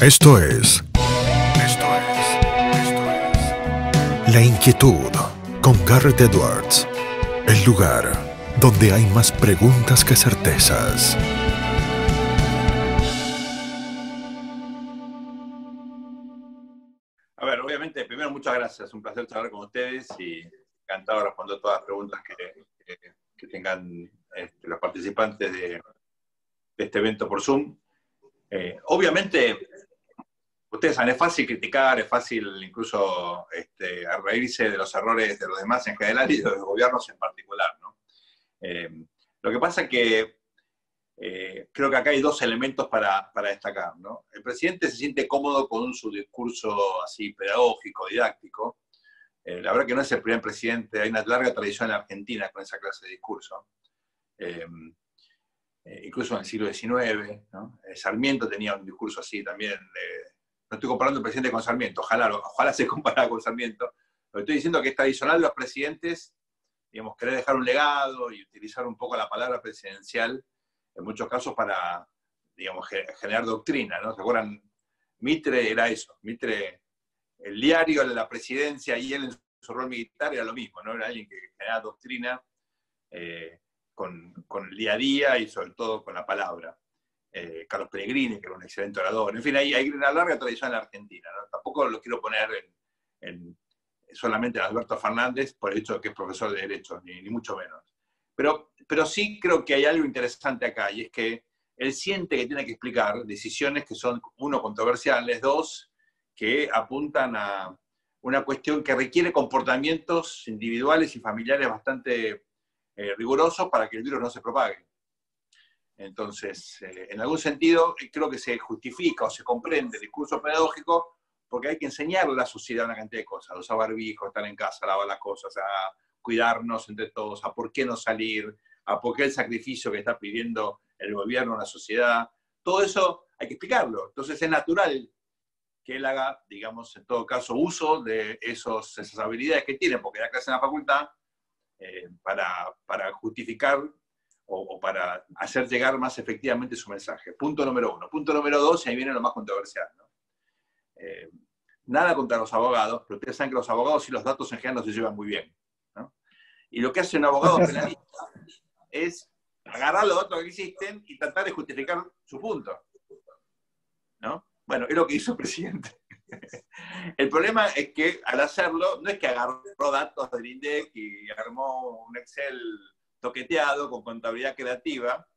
Esto es La Inquietud con Garrett Edwards. El lugar donde hay más preguntas que certezas. A ver, obviamente, primero muchas gracias, un placer charlar con ustedes y encantado de responder todas las preguntas que tengan los participantes de este evento por Zoom. Obviamente, ustedes saben, es fácil criticar, es fácil incluso reírse de los errores de los demás en general y de los gobiernos en particular, ¿no? Lo que pasa es que creo que acá hay dos elementos para destacar, ¿no? El presidente se siente cómodo con su discurso así pedagógico, didáctico. La verdad que no es el primer presidente, hay una larga tradición en Argentina con esa clase de discurso. Incluso en el siglo XIX, ¿no? Sarmiento tenía un discurso así también. No estoy comparando al presidente con Sarmiento, ojalá se comparara con Sarmiento. Pero estoy diciendo que es tradicional los presidentes, digamos, querer dejar un legado y utilizar un poco la palabra presidencial en muchos casos para, digamos, generar doctrina, ¿no? ¿Se acuerdan? Mitre era eso. Mitre, el diario de la presidencia y él en su rol militar era lo mismo, ¿no? Era alguien que generaba doctrina con el día a día y sobre todo con la palabra. Carlos Pellegrini, que era un excelente orador. En fin, hay una larga tradición en la Argentina, ¿no? Tampoco lo quiero poner solamente en Alberto Fernández por el hecho de que es profesor de Derecho, ni mucho menos. Pero sí creo que hay algo interesante acá, y es que él siente que tiene que explicar decisiones que son, uno, controversiales, dos, que apuntan a una cuestión que requiere comportamientos individuales y familiares bastante rigurosos para que el virus no se propague. Entonces, en algún sentido, creo que se justifica o se comprende el discurso pedagógico porque hay que enseñarle a la sociedad una cantidad de cosas, a usar barbijos, estar en casa, a lavar las cosas, a cuidarnos entre todos, a por qué no salir, a por qué el sacrificio que está pidiendo el gobierno a la sociedad. Todo eso hay que explicarlo. Entonces es natural que él haga, digamos, en todo caso, uso de esas habilidades que tiene, porque da clase en la facultad, para justificar o para hacer llegar más efectivamente su mensaje. Punto número uno. Punto número dos, y ahí viene lo más controversial, ¿no? Nada contra los abogados, pero ustedes saben que los abogados y los datos en general no se llevan muy bien, ¿no? Y lo que hace un abogado penalista es agarrar los datos que existen y tratar de justificar su punto, ¿no? Bueno, es lo que hizo el presidente. El problema es que al hacerlo, no es que agarró datos del INDEC y armó un Excel toqueteado con contabilidad creativa,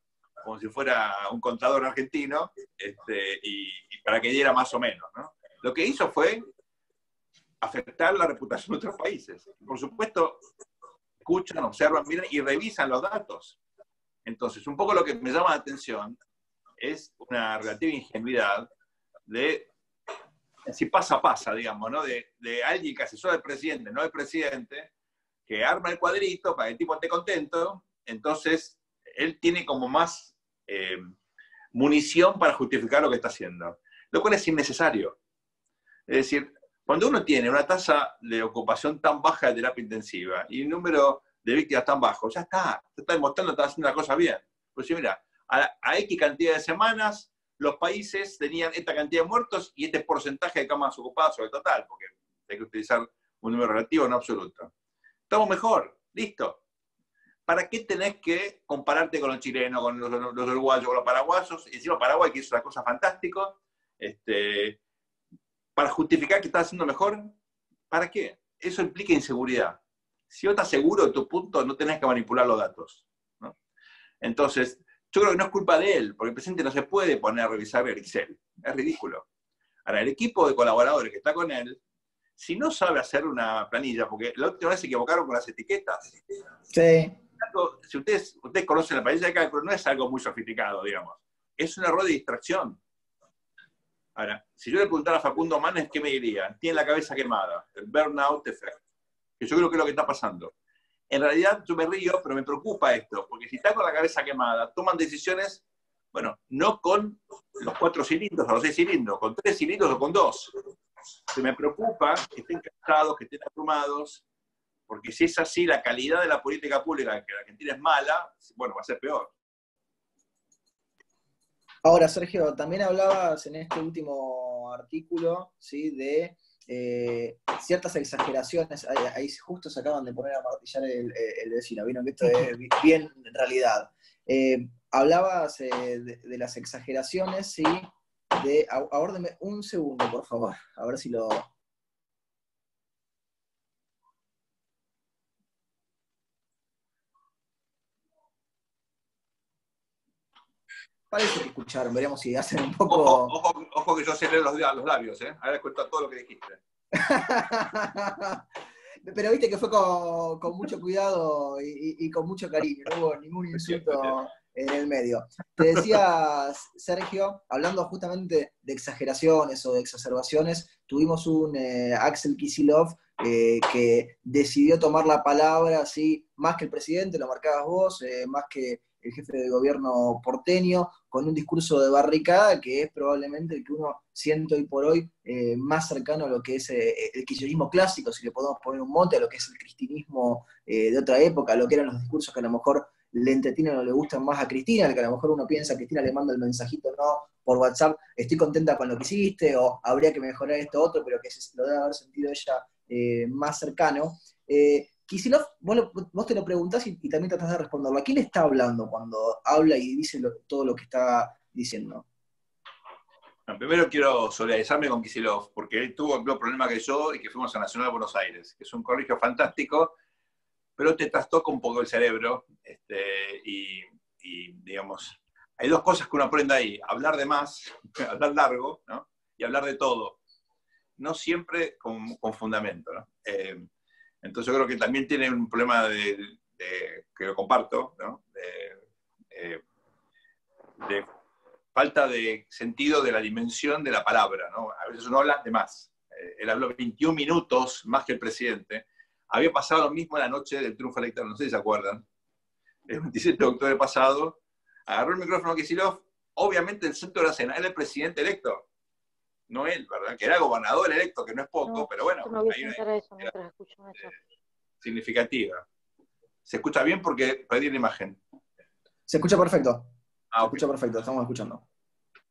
como si fuera un contador argentino, y para que diera más o menos, ¿no? Lo que hizo fue afectar la reputación de otros países. Por supuesto, escuchan, observan, miran y revisan los datos. Entonces, un poco lo que me llama la atención es una relativa ingenuidad de, si pasa, digamos, ¿no? De alguien que asesora al presidente, no el presidente, que arma el cuadrito para que el tipo esté contento. Entonces él tiene como más munición para justificar lo que está haciendo, lo cual es innecesario. Es decir, cuando uno tiene una tasa de ocupación tan baja de terapia intensiva y un número de víctimas tan bajo, ya está demostrando que está haciendo la cosa bien. Pues sí, mira, a X cantidad de semanas los países tenían esta cantidad de muertos y este porcentaje de camas ocupadas sobre el total, porque hay que utilizar un número relativo, no absoluto. Estamos mejor, listo. ¿Para qué tenés que compararte con los chilenos, con los uruguayos, con los paraguayos? Y encima Paraguay, que hizo una cosa fantástica, para justificar que estás haciendo mejor. ¿Para qué? Eso implica inseguridad. Si vos estás seguro de tu punto, no tenés que manipular los datos, ¿no? Entonces, yo creo que no es culpa de él, porque el presidente no se puede poner a revisar el Excel. Es ridículo. Ahora, el equipo de colaboradores que está con él, si no sabe hacer una planilla, porque la última vez se equivocaron con las etiquetas. Sí. Si ustedes conocen la planilla de cálculo, no es algo muy sofisticado, digamos. Es un error de distracción. Ahora, si yo le preguntara a Facundo Manes, ¿qué me diría? Tiene la cabeza quemada, el burnout effect, que yo creo que es lo que está pasando. En realidad yo me río, pero me preocupa esto, porque si está con la cabeza quemada, toman decisiones, bueno, no con los 4 cilindros o los 6 cilindros, con 3 cilindros o con 2. Se me preocupa que estén cansados, que estén abrumados, porque si es así, la calidad de la política pública, que la Argentina es mala, bueno, va a ser peor. Ahora, Sergio, también hablabas en este último artículo, ¿sí? De ciertas exageraciones. Ahí justo se acaban de poner a martillar el vecino, vieron que esto es bien en realidad. Hablabas de las exageraciones, ¿sí? Aguárdeme un segundo, por favor, a ver si lo... Parece que escucharon, veremos si hacen un poco... Ojo que yo sé leer los labios, ¿eh? Ahora cuento todo lo que dijiste. Pero viste que fue con mucho cuidado y con mucho cariño, no hubo ningún insulto en el medio. Te decía, Sergio, hablando justamente de exageraciones o de exacerbaciones, tuvimos un Axel Kicillof que decidió tomar la palabra, así, más que el presidente, lo marcabas vos, más que el jefe de gobierno porteño, con un discurso de barricada que es probablemente el que uno siente hoy por hoy más cercano a lo que es el kirchnerismo clásico, si le podemos poner un mote, a lo que es el cristinismo de otra época, a lo que eran los discursos que a lo mejor le entretienen o le gustan más a Cristina, que a lo mejor uno piensa, Cristina le manda el mensajito, no, por WhatsApp, estoy contenta con lo que hiciste, o habría que mejorar esto otro, pero que lo debe haber sentido ella más cercano. Kicillof, vos te lo preguntás y también tratás de responderlo. ¿A quién está hablando cuando habla y dice todo lo que está diciendo? Bueno, primero quiero solidarizarme con Kicillof, porque él tuvo el mismo problema que yo y que fuimos a Nacional de Buenos Aires, que es un colegio fantástico, pero te trastoca un poco el cerebro. Y digamos, hay dos cosas que uno aprende ahí: hablar de más, hablar largo, ¿no? Y hablar de todo. No siempre con fundamento, ¿no? Entonces yo creo que también tiene un problema que lo comparto, ¿no? De falta de sentido de la dimensión de la palabra, ¿no? A veces uno habla de más. Él habló 21 minutos más que el presidente. Había pasado lo mismo la noche del triunfo electoral, no sé si se acuerdan. El 27 de octubre pasado, agarró el micrófono Kicillof, obviamente el centro de la escena, él es el presidente electo, no él, ¿verdad? Que era gobernador electo, que no es poco, no, pero bueno, hay una eso mientras escucho significativa. ¿Se escucha bien? Porque perdí la imagen. Se escucha perfecto. Se Okay. escucha perfecto, estamos escuchando.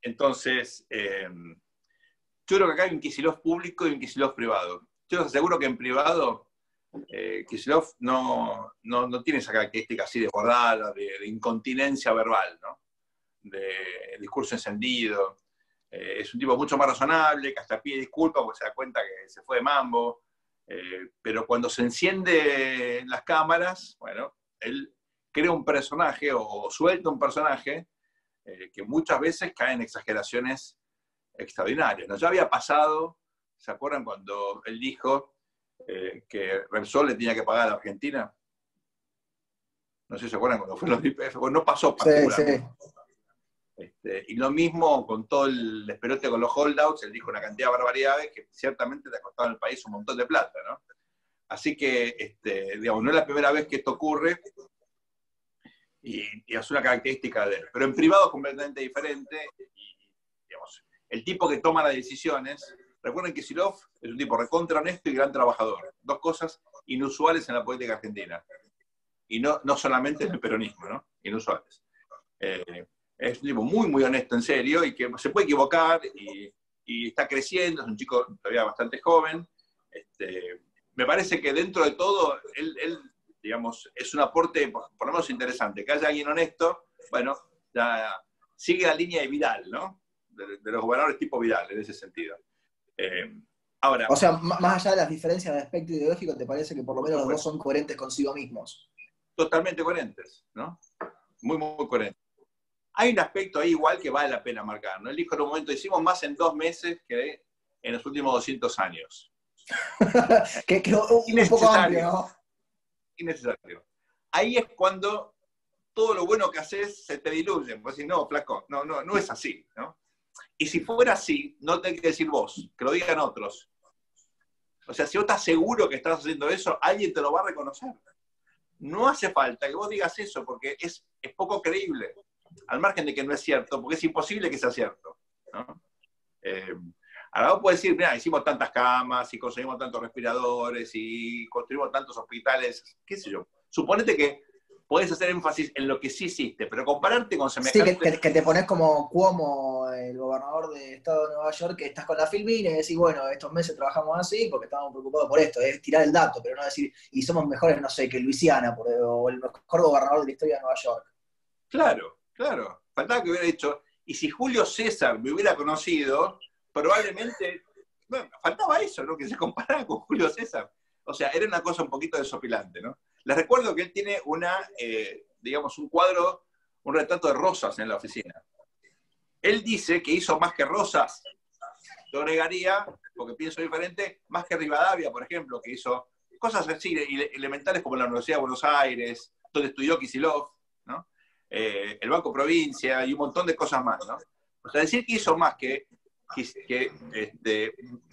Entonces, yo creo que acá hay un Kicillof público y un Kicillof privado. Yo les aseguro que en privado Kicillof no tiene esa característica así de bordada, de incontinencia verbal, ¿no? De discurso encendido. Es un tipo mucho más razonable, que hasta pide disculpas porque se da cuenta que se fue de mambo. Pero cuando se enciende las cámaras, bueno, él crea un personaje o suelta un personaje que muchas veces cae en exageraciones extraordinarias, ¿no? Ya había pasado, ¿se acuerdan cuando él dijo que Repsol le tenía que pagar a la Argentina? No sé si se acuerdan cuando fue los YPF, bueno, no pasó particularmente. Sí, sí. Y lo mismo con todo el despelote con los holdouts, él dijo una cantidad de barbaridades que ciertamente le ha costado al país un montón de plata, ¿no? Así que, digamos, no es la primera vez que esto ocurre y es una característica de él. Pero en privado es completamente diferente y, digamos, el tipo que toma las decisiones. Recuerden que Kicillof es un tipo recontra honesto y gran trabajador. Dos cosas inusuales en la política argentina. Y no solamente en el peronismo, ¿no? Inusuales. Es un tipo muy, muy honesto, en serio, y que se puede equivocar y está creciendo, es un chico todavía bastante joven. Me parece que dentro de todo, él digamos, es un aporte, por lo menos interesante. Que haya alguien honesto, bueno, ya sigue la línea de Vidal, ¿no? De los gobernadores tipo Vidal, en ese sentido. Ahora, o sea, más allá de las diferencias de aspecto ideológico, ¿te parece que por lo menos los dos son coherentes consigo mismos? Totalmente coherentes, ¿no? Muy, muy coherentes. Hay un aspecto ahí igual que vale la pena marcar, ¿no? Él dijo en un momento, hicimos más en 2 meses que en los últimos 200 años. que un poco amplio, ¿no? Innecesario. Ahí es cuando todo lo bueno que haces se te diluye. Vos decís, no, flaco, no es así, ¿no? Y si fuera así, no tenés que decir vos, que lo digan otros. O sea, si vos estás seguro que estás haciendo eso, alguien te lo va a reconocer. No hace falta que vos digas eso, porque es poco creíble. Al margen de que no es cierto, porque es imposible que sea cierto, ¿no? Ahora vos podés decir, mira, hicimos tantas camas, y conseguimos tantos respiradores, y construimos tantos hospitales, qué sé yo. Suponete que podés hacer énfasis en lo que sí hiciste, pero compararte con Sí, semejante... que te pones como Cuomo, el gobernador del estado de Nueva York, que estás con la Filmina y decís, bueno, estos meses trabajamos así porque estábamos preocupados por esto, es tirar el dato, pero no decir, y somos mejores, no sé, que Luisiana, o el mejor gobernador de la historia de Nueva York. Claro, claro. Faltaba que hubiera dicho, y si Julio César me hubiera conocido, probablemente... Bueno, faltaba eso, ¿no? Que se comparara con Julio César. O sea, era una cosa un poquito desopilante, ¿no? Les recuerdo que él tiene digamos, un cuadro, un retrato de Rosas en la oficina. Él dice que hizo más que Rosas. Yo negaría, porque pienso diferente, más que Rivadavia, por ejemplo, que hizo cosas así elementales como la Universidad de Buenos Aires, donde estudió Kicillof, ¿no? El Banco Provincia y un montón de cosas más, ¿no? O sea, decir que hizo más que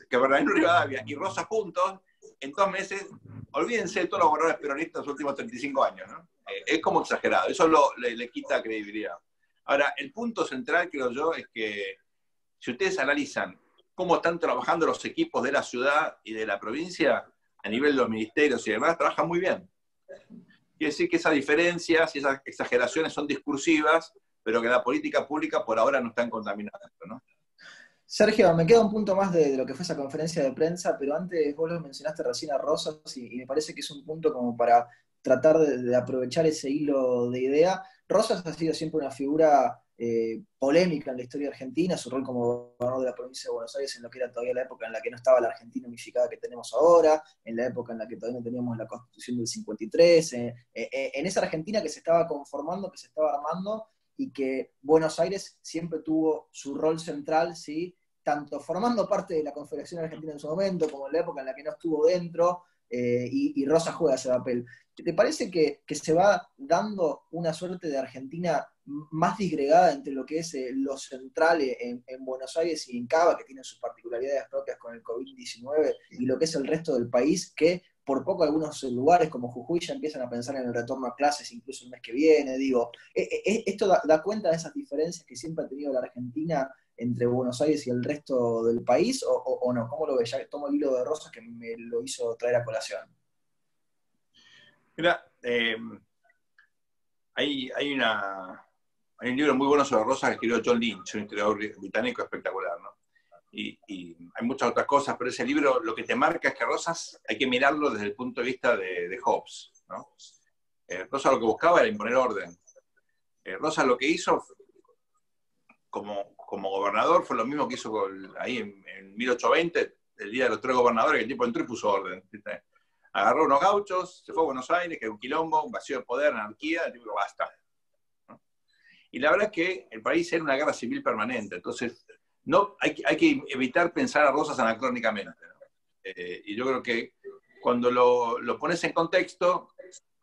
Bernardino Rivadavia y Rosas juntos, en 2 meses, olvídense de todos los gobernadores peronistas de los últimos 35 años, ¿no? Es como exagerado, eso le quita credibilidad. Ahora, el punto central, creo yo, es que si ustedes analizan cómo están trabajando los equipos de la ciudad y de la provincia, a nivel de los ministerios y demás, trabajan muy bien. Quiere decir que esas diferencias y esas exageraciones son discursivas, pero que la política pública por ahora no están contaminando, ¿no? Sergio, me queda un punto más de lo que fue esa conferencia de prensa, pero antes vos lo mencionaste recién a Rosas y me parece que es un punto como para tratar de aprovechar ese hilo de idea. Rosas ha sido siempre una figura polémica en la historia argentina, su rol como gobernador de la provincia de Buenos Aires en lo que era todavía la época en la que no estaba la Argentina unificada que tenemos ahora, en la época en la que todavía no teníamos la Constitución del 53, en esa Argentina que se estaba conformando, que se estaba armando, y que Buenos Aires siempre tuvo su rol central, ¿sí? Tanto formando parte de la Confederación Argentina en su momento, como en la época en la que no estuvo dentro, y Rosa juega ese papel. ¿Te parece que se va dando una suerte de Argentina más disgregada entre lo que es lo central en Buenos Aires y en Cava, que tienen sus particularidades propias con el COVID-19, y lo que es el resto del país, que por poco algunos lugares como Jujuy ya empiezan a pensar en el retorno a clases incluso el mes que viene? Digo, ¿esto da cuenta de esas diferencias que siempre ha tenido la Argentina entre Buenos Aires y el resto del país, o no? ¿Cómo lo ves? Ya tomo el hilo de Rosas que me lo hizo traer a colación. Mira, hay un libro muy bueno sobre Rosas que escribió John Lynch, un historiador británico espectacular, ¿no? Y hay muchas otras cosas, pero ese libro lo que te marca es que Rosas hay que mirarlo desde el punto de vista de Hobbes, ¿no? Rosas lo que buscaba era imponer orden. Rosas lo que hizo como gobernador fue lo mismo que hizo ahí en 1820, el día de los 3 gobernadores, que el tipo entró y puso orden, ¿viste? Agarró unos gauchos, se fue a Buenos Aires, que era un quilombo, un vacío de poder, anarquía, el tipo dijo, basta, ¿no? Y la verdad es que el país era una guerra civil permanente, entonces hay que evitar pensar a Rosas anacrónicamente, ¿no? Y yo creo que cuando lo pones en contexto,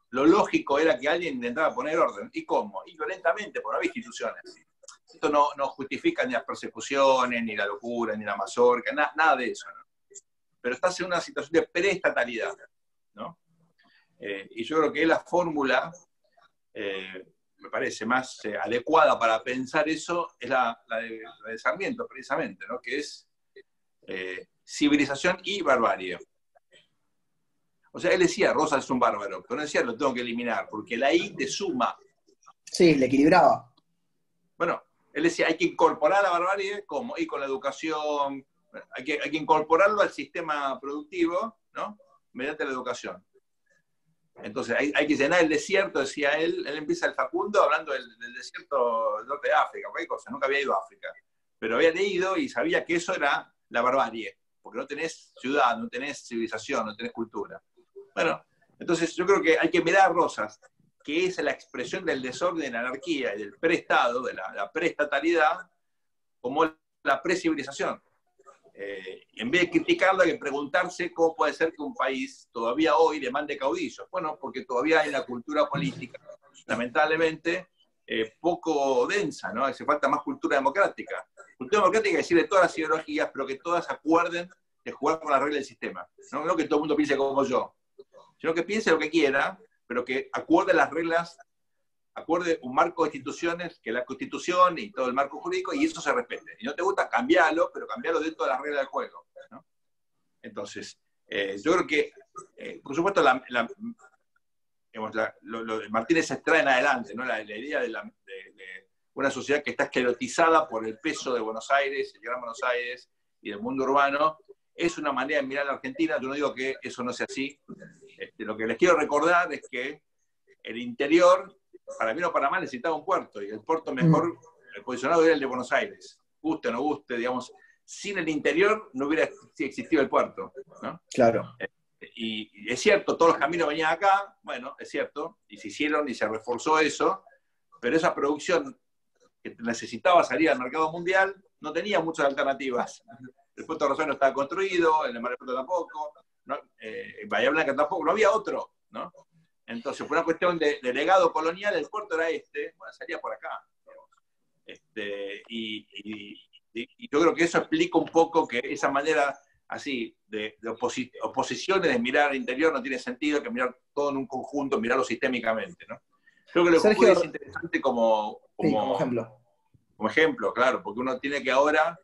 lo lógico era que alguien intentara poner orden. ¿Y cómo? Y violentamente, porque no había instituciones. Esto no justifica ni las persecuciones, ni la locura, ni la mazorca, nada de eso, ¿no? Pero estás en una situación de preestatalidad, ¿no? Y yo creo que la fórmula, me parece más adecuada para pensar eso, es la de Sarmiento, precisamente, ¿no? Que es civilización y barbarie. O sea, él decía, Rosas es un bárbaro, pero no decía, lo tengo que eliminar, porque la I te suma. Sí, le equilibraba. Bueno, él decía, hay que incorporar la barbarie, ¿cómo? Y con la educación, hay que incorporarlo al sistema productivo, ¿no? Mediante la educación. Entonces, hay que llenar el desierto, decía él empieza el Facundo hablando del desierto del norte de África, cualquier cosa, nunca había ido a África, pero había leído y sabía que eso era la barbarie, porque no tenés ciudad, no tenés civilización, no tenés cultura. Bueno, entonces yo creo que hay que mirar a Rosas, que es la expresión del desorden, de la anarquía y del preestado, de la preestatalidad, como la precivilización. En vez de criticarla, hay que preguntarse cómo puede ser que un país todavía hoy demande caudillos. Bueno, porque todavía hay una cultura política, lamentablemente, poco densa, ¿no? Hace falta más cultura democrática. Cultura democrática es decir de todas las ideologías, pero que todas acuerden de jugar con las reglas del sistema. No que todo el mundo piense como yo, sino que piense lo que quiera, pero que acuerde las reglas, acuerde un marco de instituciones, que es la Constitución y todo el marco jurídico, y eso se respete. Y no te gusta, cambiarlo, pero cambiarlo dentro de las reglas del juego, ¿no? Entonces, yo creo que, por supuesto, digamos, Martínez extrae en adelante, ¿no? La idea de una sociedad que está esclerotizada por el peso de Buenos Aires, el Gran Buenos Aires y del mundo urbano, es una manera de mirar a la Argentina. Yo no digo que eso no sea así. Lo que les quiero recordar es que el interior, para bien o para mal, necesitaba un puerto, y el puerto mejor posicionado era el de Buenos Aires. Guste o no guste, digamos, sin el interior no hubiera existido el puerto, ¿no? Claro. Y es cierto, todos los caminos venían acá, bueno, es cierto, y se hicieron y se reforzó eso, pero esa producción que necesitaba salir al mercado mundial no tenía muchas alternativas. El puerto de Rosario no estaba construido, el de Mar del Plata tampoco, ¿no? En Bahía Blanca tampoco, no había otro, ¿no? Entonces, por una cuestión de legado colonial, el puerto era bueno, salía por acá. Y yo creo que eso explica un poco que esa manera así de oposiciones, de mirar al interior, no tiene sentido, que mirar todo en un conjunto, mirarlo sistémicamente, ¿no? Creo que lo que ocurre es interesante como ejemplo. Como ejemplo, claro, porque uno tiene que ahora,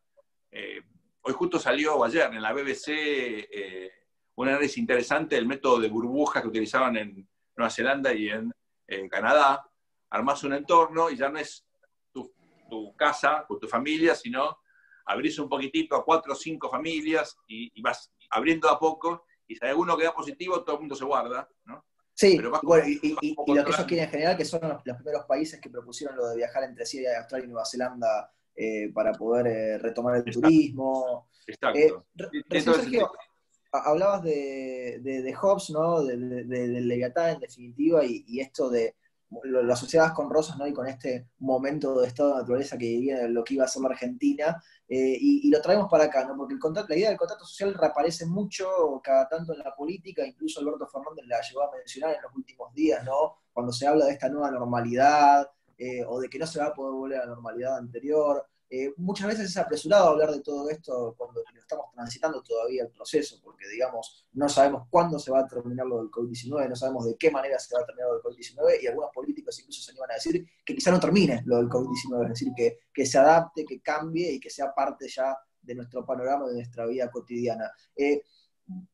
hoy justo salió, o ayer, en la BBC, un análisis interesante del método de burbujas que utilizaban en Nueva Zelanda y en Canadá. Armás un entorno y ya no es tu casa con tu familia, sino abrís un poquitito a 4 o 5 familias y vas abriendo a poco, y si hay alguno que da positivo, todo el mundo se guarda, ¿no? Sí, bueno, y lo que ellos quieren en general, que son los primeros países que propusieron lo de viajar entre Siria, Australia y Nueva Zelanda para poder retomar el turismo. Exacto. Recién, Sergio, hablabas de Hobbes, ¿no? Del Leviatán, en definitiva, y esto de las sociedades con rosas, ¿no? Y con este momento de estado de naturaleza que vivía lo que iba a ser la Argentina, y lo traemos para acá, ¿no? Porque la idea del contrato social reaparece mucho cada tanto en la política, incluso Alberto Fernández la llegó a mencionar en los últimos días, ¿no? Cuando se habla de esta nueva normalidad, o de que no se va a poder volver a la normalidad anterior. Muchas veces es apresurado hablar de todo esto cuando lo estamos transitando todavía el proceso, porque, digamos, no sabemos cuándo se va a terminar lo del COVID-19, no sabemos de qué manera se va a terminar lo del COVID-19, y algunos políticos incluso se animan a decir que quizá no termine lo del COVID-19, es decir, que se adapte, que cambie y que sea parte ya de nuestro panorama, de nuestra vida cotidiana.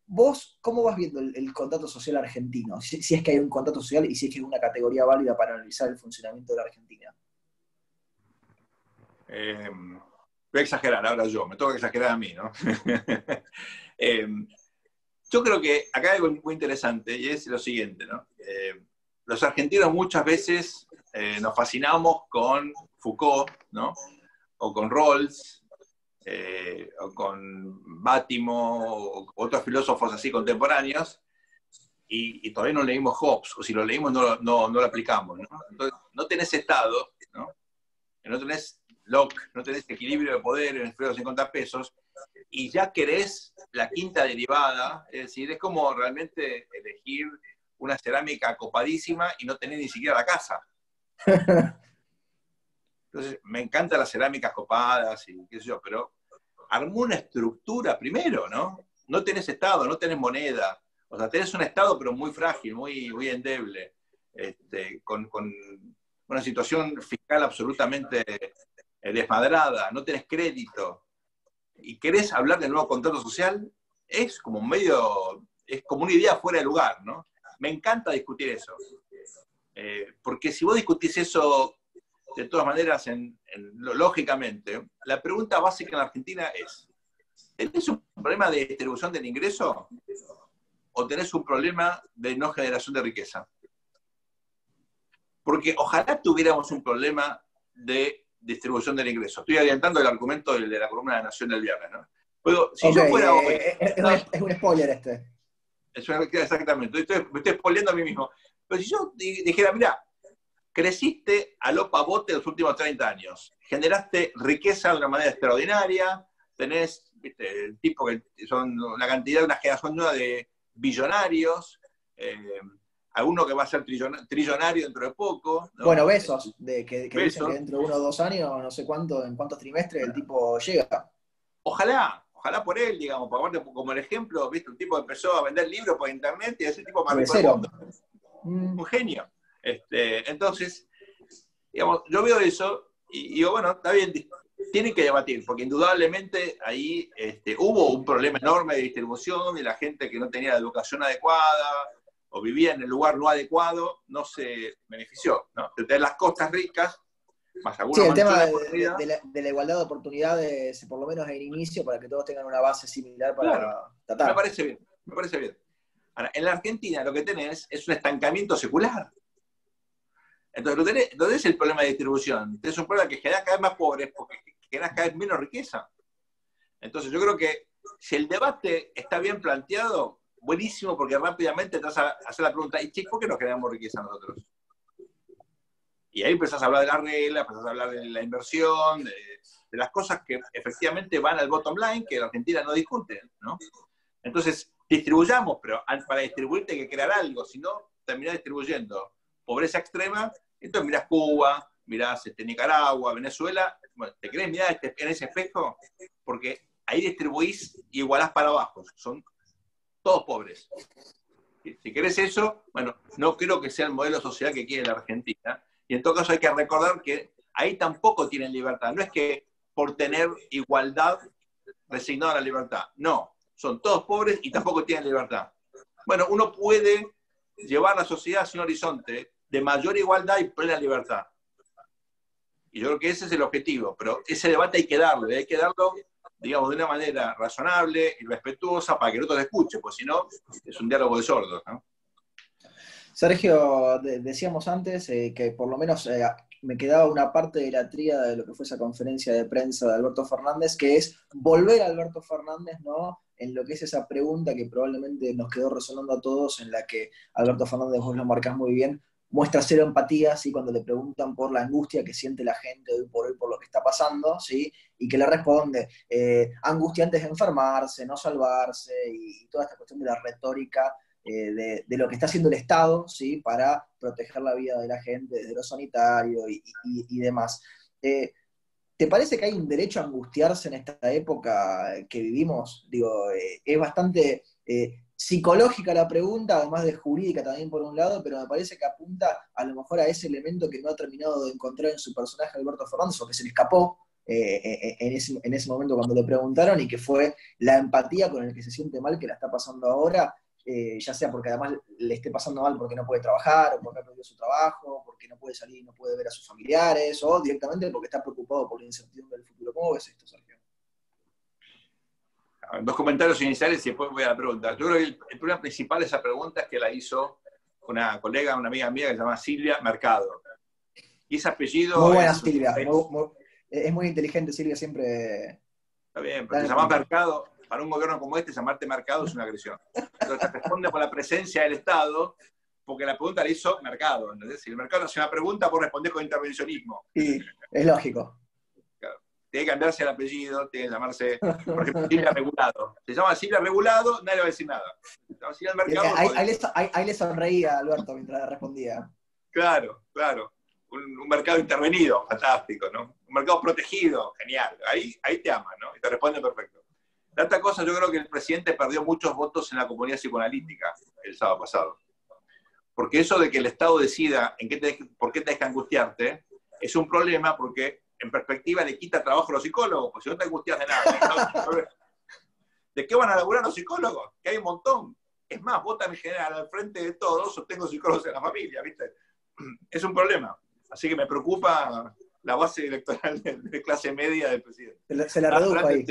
¿Vos cómo vas viendo el contrato social argentino? Si es que hay un contrato social y si es que hay una categoría válida para analizar el funcionamiento de la Argentina. Voy a exagerar, ahora me toca exagerar a mí, ¿no? Yo creo que acá hay algo muy interesante, y es lo siguiente, ¿no? Los argentinos muchas veces nos fascinamos con Foucault, ¿no? O con Rawls, o con Bátimo, o otros filósofos así contemporáneos, y todavía no leímos Hobbes, o si lo leímos no lo aplicamos, ¿no? Entonces, no tenés Estado, ¿no? No tenés Locke, no tenés equilibrio de poder en el frío de 50 pesos, y ya querés la quinta derivada, es decir, es como realmente elegir una cerámica copadísima y no tener ni siquiera la casa. Entonces, me encantan las cerámicas copadas y qué sé yo, pero armó una estructura primero, ¿no? No tenés Estado, no tenés moneda, o sea, tenés un Estado pero muy frágil, muy endeble, con una situación fiscal absolutamente desmadrada, no tenés crédito, y querés hablar del nuevo contrato social, es como es como una idea fuera de lugar, ¿no? Me encanta discutir eso, porque si vos discutís eso de todas maneras, lógicamente, la pregunta básica en la Argentina es, ¿tenés un problema de distribución del ingreso o tenés un problema de no generación de riqueza? Porque ojalá tuviéramos un problema de distribución del ingreso. Estoy adelantando el argumento de la columna de la Nación del viernes, ¿no? Pero si yo fuera hoy... Es un spoiler este. Exactamente, me estoy spoileando a mí mismo. Pero si yo dijera, mira, creciste a lo pavote los últimos 30 años, generaste riqueza de una manera extraordinaria, tenés, ¿viste? El tipo que son una cantidad, una generación nueva de billonarios, alguno que va a ser trillonario dentro de poco, ¿no? Bueno, Besos, que Besos. dicen que dentro de 1 o 2 años, no sé cuánto, en cuántos trimestres el tipo llega. Ojalá por él, digamos, aparte como el ejemplo, ¿viste? Un tipo que empezó a vender libros por internet y ese tipo más rico del mundo. Un genio. Entonces, digamos, yo veo eso y digo, bueno, está bien, tienen que debatir, porque indudablemente ahí hubo un problema enorme de distribución, de la gente que no tenía la educación adecuada, o vivía en el lugar no adecuado, no se benefició, ¿no? De tener las costas ricas, más Sí, algunos el tema manchones por vida. de la igualdad de oportunidades, por lo menos en inicio, para que todos tengan una base similar Claro, para me tratar. parece bien, me parece bien. Ahora, en la Argentina lo que tenés es un estancamiento secular. Entonces, no es el problema de distribución, es un problema que genera cada vez más pobres porque genera cada vez menos riqueza. Entonces, yo creo que si el debate está bien planteado, buenísimo, porque rápidamente te vas a hacer la pregunta, ¿y ¿por qué no generamos riqueza nosotros? Y ahí empezás a hablar de la regla, empezás a hablar de la inversión, de las cosas que efectivamente van al bottom line, que la Argentina no discute, ¿no? Entonces, distribuyamos, pero para distribuirte hay que crear algo, si no, terminás distribuyendo pobreza extrema. Entonces mirás Cuba, mirás Nicaragua, Venezuela, bueno, ¿te querés mirar en ese espejo? Porque ahí distribuís y igualás para abajo, son todos pobres. Si querés eso, bueno, no creo que sea el modelo social que quiere la Argentina, y en todo caso hay que recordar que ahí tampoco tienen libertad, no es que por tener igualdad resignados a la libertad, no, son todos pobres y tampoco tienen libertad. Bueno, uno puede llevar la sociedad hacia un horizonte de mayor igualdad y plena libertad. Y yo creo que ese es el objetivo, pero ese debate hay que darlo, digamos, de una manera razonable y respetuosa para que el otro te escuche, pues si no, es un diálogo de sordos, ¿no? Sergio, decíamos antes que por lo menos me quedaba una parte de la tríada de lo que fue esa conferencia de prensa de Alberto Fernández, que es volver a Alberto Fernández, ¿no? En lo que es esa pregunta que probablemente nos quedó resonando a todos, en la que Alberto Fernández, vos lo marcás muy bien, muestra cero empatía, ¿sí? Cuando le preguntan por la angustia que siente la gente hoy por lo que está pasando, ¿sí? Y que le responde, angustia antes de enfermarse, no salvarse, y toda esta cuestión de la retórica de lo que está haciendo el Estado, ¿sí? Para proteger la vida de la gente desde lo sanitario y demás. ¿Te parece que hay un derecho a angustiarse en esta época que vivimos? Digo, es bastante psicológica la pregunta, además de jurídica también por un lado, pero me parece que apunta a lo mejor a ese elemento que no ha terminado de encontrar en su personaje Alberto Fernández, o que se le escapó en ese momento cuando le preguntaron, y que fue la empatía con el que se siente mal que la está pasando ahora, ya sea porque además le esté pasando mal porque no puede trabajar, o porque ha perdido su trabajo, porque no puede salir y no puede ver a sus familiares, o directamente porque está preocupado por la incertidumbre del futuro. ¿Cómo ves esto, Sergio? Dos comentarios iniciales y después voy a la pregunta. Yo creo que el problema principal de esa pregunta es que la hizo una colega, una amiga mía que se llama Silvia Mercado. Y ese apellido muy buena, es... Silvia. Es muy inteligente, Silvia, siempre... Está bien, pero te llamás Mercado. Para un gobierno como este, llamarte Mercado es una agresión. Entonces te responde por la presencia del Estado, porque la pregunta la hizo Mercado. ¿Entendés? Si el Mercado hace una pregunta, vos respondés con intervencionismo. Sí, es lógico. Claro. Tiene que cambiarse el apellido, tiene que llamarse, por ejemplo, Silvia Regulado. Se llama Silvia Regulado, nadie va a decir nada. Silvia Mercado, ahí le sonreía a Alberto mientras respondía. Claro, claro. Un mercado intervenido, fantástico, ¿no? Un mercado protegido, genial. Ahí te aman, ¿no? Y te responden perfecto. La otra cosa, yo creo que el presidente perdió muchos votos en la comunidad psicoanalítica el sábado pasado. Porque eso de que el Estado decida por qué tenés que angustiarte es un problema, porque en perspectiva le quita trabajo a los psicólogos, pues si no te angustias de nada. ¿De qué van a laburar los psicólogos? Que hay un montón. Es más, vos también general al frente de todos, o tengo psicólogos en la familia, ¿viste? Es un problema. Así que me preocupa la base electoral de clase media del presidente. Se la redujo ahí.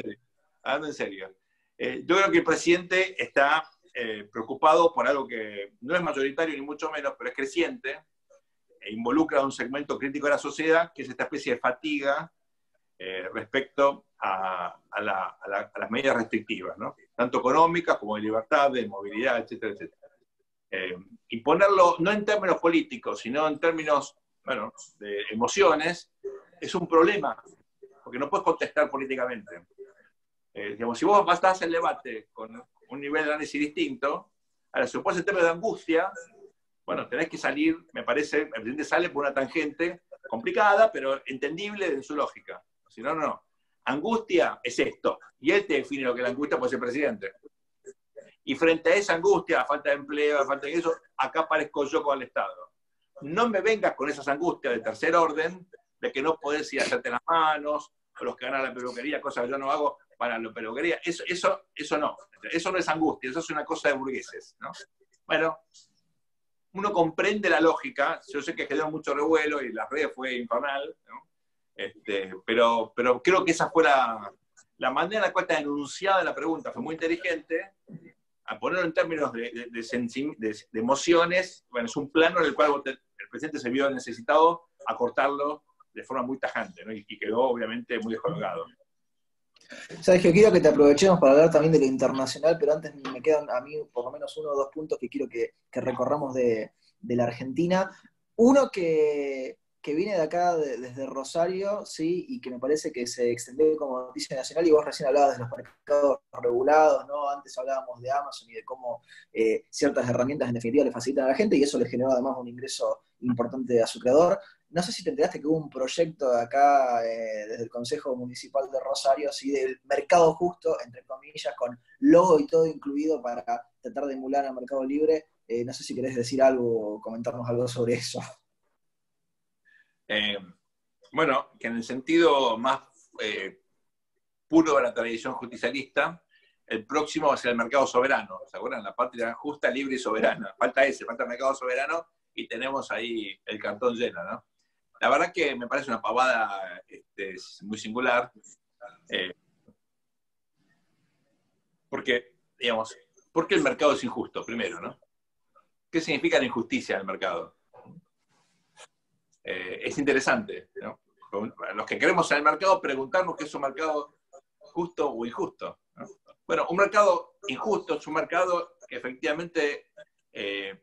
Hablando en serio. Yo creo que el presidente está preocupado por algo que no es mayoritario ni mucho menos, pero es creciente, e involucra a un segmento crítico de la sociedad, que es esta especie de fatiga respecto a las medidas restrictivas, ¿no? Tanto económicas como de libertad, de movilidad, etcétera, etcétera. Y ponerlo no en términos políticos, sino en términos, bueno, de emociones, es un problema, porque no puedes contestar políticamente. Digamos, si vos bastás el debate con un nivel de análisis distinto, ahora, si vos pones el tema de angustia, bueno, tenés que salir, me parece, el presidente sale por una tangente complicada, pero entendible en su lógica. Si no, no. Angustia es esto, y él te define lo que es la angustia, pues el presidente. Y frente a esa angustia, a falta de empleo, a falta de eso, acá aparezco yo con el Estado. No me vengas con esas angustias de tercer orden, de que no podés ir a hacerte las manos, o los que ganan la peluquería, cosas que yo no hago para la peluquería. Eso no. Eso no es angustia, eso es una cosa de burgueses, ¿no? Bueno, uno comprende la lógica. Yo sé que generó mucho revuelo y las redes fue infernal, ¿no? Pero creo que esa fue la manera en la cual está enunciada la pregunta. Fue muy inteligente. A ponerlo en términos de emociones, bueno, es un plano en el cual el presidente se vio necesitado acortarlo de forma muy tajante, ¿no? Y quedó obviamente muy descolgado. Sergio, quiero que te aprovechemos para hablar también de lo internacional, pero antes me quedan a mí por lo menos 1 o 2 puntos que quiero que recorramos de la Argentina. Uno que viene de acá, desde Rosario, ¿sí? Y que me parece que se extendió como noticia nacional, y vos recién hablabas de los mercados regulados, ¿no? Antes hablábamos de Amazon y de cómo ciertas herramientas en definitiva le facilitan a la gente, y eso le generó además un ingreso importante a su creador. No sé si te enteraste que hubo un proyecto de acá, desde el Consejo Municipal de Rosario, ¿sí? Del mercado justo, entre comillas, con logo y todo incluido para tratar de emular al Mercado Libre. No sé si querés decir algo o comentarnos algo sobre eso. Bueno, que en el sentido más puro de la tradición justicialista, el próximo va a ser el mercado soberano. ¿Se acuerdan? La patria justa, libre y soberana. Falta el mercado soberano, y tenemos ahí el cartón lleno, ¿no? La verdad que me parece una pavada muy singular, porque, digamos, ¿por qué el mercado es injusto? Primero, ¿no? ¿Qué significa la injusticia del mercado? Es interesante, ¿no? Los que queremos en el mercado, preguntarnos qué es un mercado justo o injusto, ¿no? Bueno, un mercado injusto es un mercado que efectivamente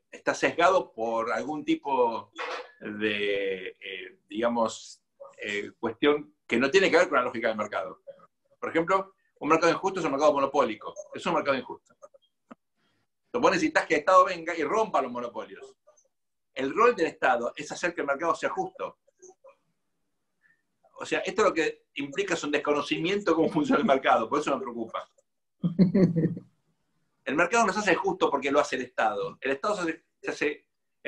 está sesgado por algún tipo de, digamos, cuestión que no tiene que ver con la lógica del mercado. Por ejemplo, un mercado injusto es un mercado monopólico, es un mercado injusto. Entonces vos necesitas que el Estado venga y rompa los monopolios. El rol del Estado es hacer que el mercado sea justo. O sea, esto lo que implica es un desconocimiento de cómo funciona el mercado, por eso me preocupa. El mercado no se hace justo porque lo hace el Estado. El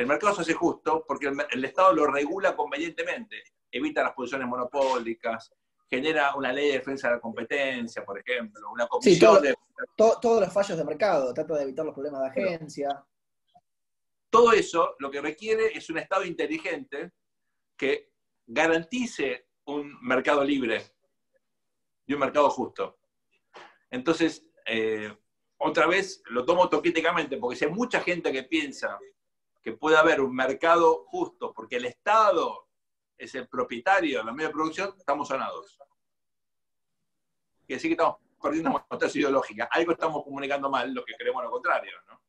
mercado se hace justo porque el Estado lo regula convenientemente. Evita las posiciones monopólicas, genera una ley de defensa de la competencia, por ejemplo, una comisión sí, todos los fallos de mercado, trata de evitar los problemas de agencia. Todo eso lo que requiere es un Estado inteligente que garantice un mercado libre y un mercado justo. Entonces, otra vez lo tomo autocríticamente, porque si hay mucha gente que piensa que puede haber un mercado justo porque el Estado es el propietario de los medios de producción, estamos sonados. Quiere decir que estamos perdiendo una batalla ideológica. Algo estamos comunicando mal, lo que creemos lo contrario, ¿no?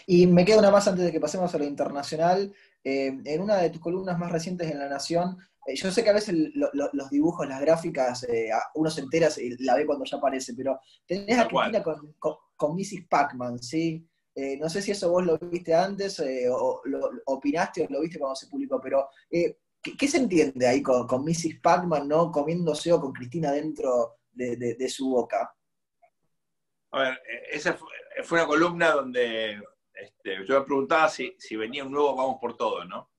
Y me queda una más antes de que pasemos a lo internacional. En una de tus columnas más recientes en La Nación, yo sé que a veces los dibujos, las gráficas, uno se entera y la ve cuando ya aparece, pero tenés a Cristina con Mrs. Pac-Man, ¿sí? No sé si eso vos lo viste antes, o lo opinaste o lo viste cuando se publicó, pero ¿qué se entiende ahí con Mrs. Pac-Man, ¿no? Comiéndose, o con Cristina dentro de su boca? A ver, esa fue una columna donde yo me preguntaba si venía un nuevo Vamos por Todo, ¿no?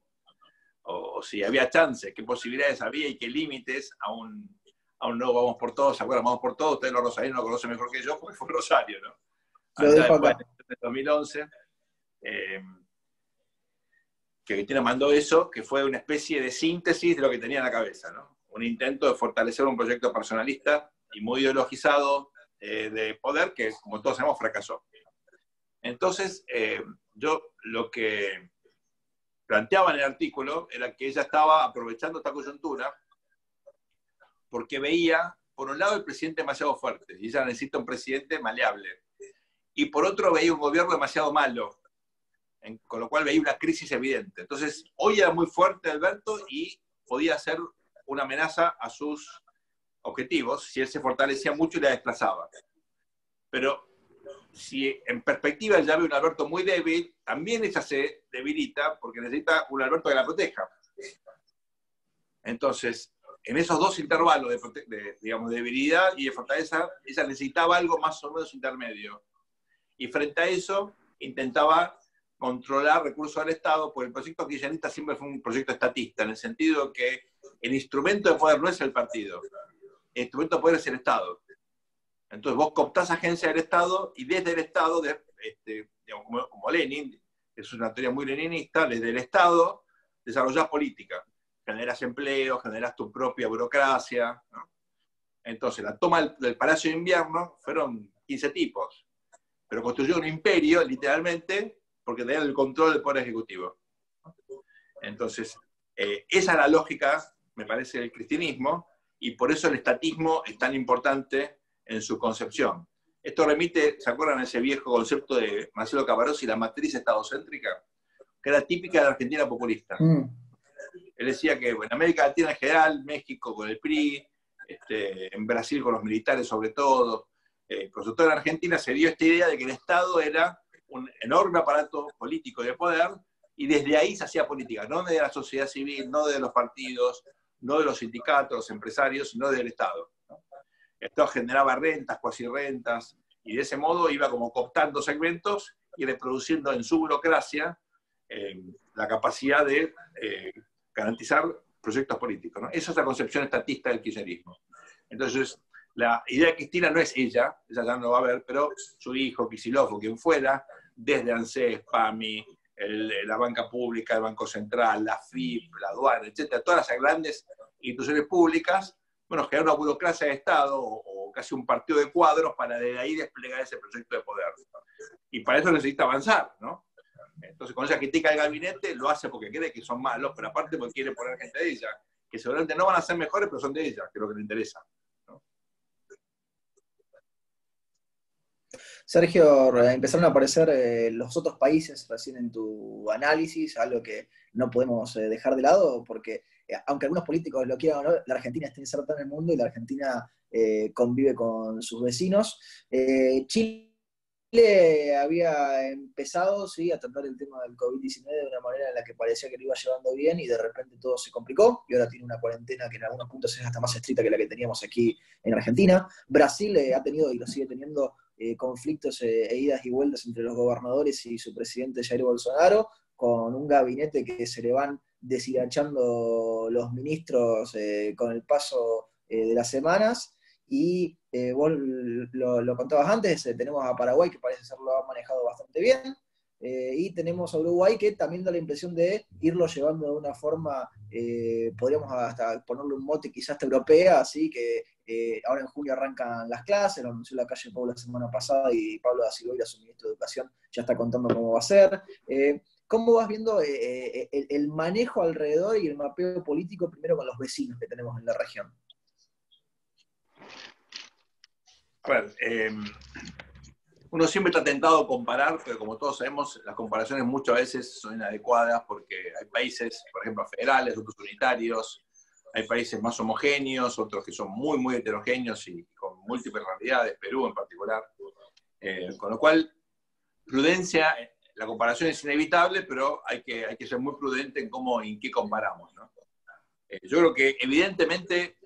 O si había chances, qué posibilidades había y qué límites a un nuevo Vamos por Todo. ¿Se acuerdan? Vamos por Todo, ustedes los rosarinos lo conocen mejor que yo, porque fue Rosario, ¿no? Allá después de 2011, que Cristina mandó eso, que fue una especie de síntesis de lo que tenía en la cabeza, ¿no? Un intento de fortalecer un proyecto personalista y muy ideologizado de poder que, como todos sabemos, fracasó. Entonces, yo lo que planteaba en el artículo era que ella estaba aprovechando esta coyuntura porque veía, por un lado, el presidente demasiado fuerte, y ella necesita un presidente maleable, y por otro veía un gobierno demasiado malo, con lo cual veía una crisis evidente. Entonces, hoy era muy fuerte Alberto y podía ser una amenaza a sus objetivos si él se fortalecía mucho y la desplazaba. Pero si en perspectiva ya ve un Alberto muy débil, también ella se debilita porque necesita un Alberto que la proteja. Entonces, en esos dos intervalos digamos, de debilidad y de fortaleza, ella necesitaba algo más o menos intermedio. Y frente a eso, intentaba controlar recursos del Estado, porque el proyecto kirchnerista siempre fue un proyecto estatista, en el sentido que el instrumento de poder no es el partido, el instrumento de poder es el Estado. Entonces vos cooptás agencias del Estado y desde el Estado, digamos, como Lenin, es una teoría muy leninista, desde el Estado desarrollás política, generás empleo, generás tu propia burocracia, ¿no? Entonces, la toma del Palacio de Invierno fueron 15 tipos, pero construyó un imperio, literalmente, porque tenían el control del Poder Ejecutivo. Entonces, esa es la lógica, me parece, del cristianismo, y por eso el estatismo es tan importante en su concepción. Esto remite, ¿se acuerdan de ese viejo concepto de Marcelo Caparossi, la matriz estadocéntrica? Que era típica de la Argentina populista. Él decía que en América Latina en general, México con el PRI, en Brasil con los militares sobre todo, pero sobre todo en Argentina se dio esta idea de que el Estado era un enorme aparato político de poder, y desde ahí se hacía política, no de la sociedad civil, no de los partidos, no de los sindicatos, los empresarios, sino del Estado, ¿no? Esto generaba rentas, cuasi rentas, y de ese modo iba como cooptando segmentos y reproduciendo en su burocracia la capacidad de garantizar proyectos políticos, ¿no? Esa es la concepción estatista del kirchnerismo. Entonces, la idea de Cristina no es ella ya no lo va a ver, pero su hijo, Kicillof, o quien fuera, desde ANSES, PAMI, la banca pública, el Banco Central, la FIP, la aduana, etcétera, todas las grandes instituciones públicas, bueno, generar una burocracia de Estado o casi un partido de cuadros para de ahí desplegar ese proyecto de poder. Y para eso necesita avanzar, ¿no? Entonces, cuando ella critica el gabinete, lo hace porque cree que son malos, pero aparte porque quiere poner gente de ella, que seguramente no van a ser mejores, pero son de ella, que es lo que le interesa, ¿no? Sergio, empezaron a aparecer los otros países recién en tu análisis, algo que no podemos dejar de lado, porque aunque algunos políticos lo quieran o no, la Argentina está inserta en el mundo y la Argentina convive con sus vecinos. Chile había empezado, sí, a tratar el tema del COVID-19 de una manera en la que parecía que lo iba llevando bien y de repente todo se complicó y ahora tiene una cuarentena que en algunos puntos es hasta más estricta que la que teníamos aquí en Argentina. Brasil ha tenido y lo sigue teniendo conflictos e idas y vueltas entre los gobernadores y su presidente Jair Bolsonaro, con un gabinete que se le van deshilachando los ministros con el paso de las semanas. Y vos lo contabas antes, tenemos a Paraguay que parece ser lo ha manejado bastante bien, y tenemos a Uruguay que también da la impresión de irlo llevando de una forma, podríamos hasta ponerle un mote quizás hasta europea, así que ahora en junio arrancan las clases, lo anunció la calle Pau la semana pasada y Pablo da Silveira, su ministro de Educación, ya está contando cómo va a ser. ¿Cómo vas viendo el manejo alrededor y el mapeo político primero con los vecinos que tenemos en la región? A ver, uno siempre está tentado a comparar, pero como todos sabemos, las comparaciones muchas veces son inadecuadas porque hay países, por ejemplo, federales, otros unitarios, hay países más homogéneos, otros que son muy, muy heterogéneos y con múltiples realidades, Perú en particular. Con lo cual, prudencia, la comparación es inevitable, pero hay que ser muy prudente en qué comparamos, ¿no? Yo creo que evidentemente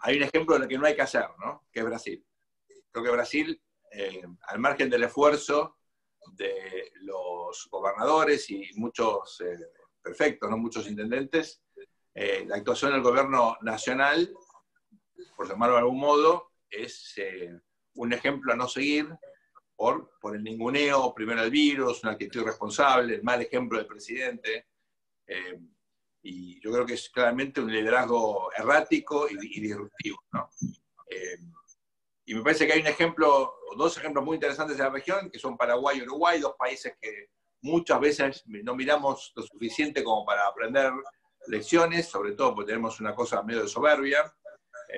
hay un ejemplo en el que no hay que hacer, ¿no? Que es Brasil. Creo que Brasil, al margen del esfuerzo de los gobernadores y muchos prefectos, ¿no? Muchos intendentes, la actuación del gobierno nacional, por llamarlo de algún modo, es un ejemplo a no seguir por el ninguneo, primero el virus, una actitud irresponsable, el mal ejemplo del presidente. Y yo creo que es claramente un liderazgo errático y disruptivo, ¿no? Y me parece que hay un ejemplo, o dos ejemplos muy interesantes de la región, que son Paraguay y Uruguay, dos países que muchas veces no miramos lo suficiente como para aprender lecciones, sobre todo porque tenemos una cosa medio de soberbia.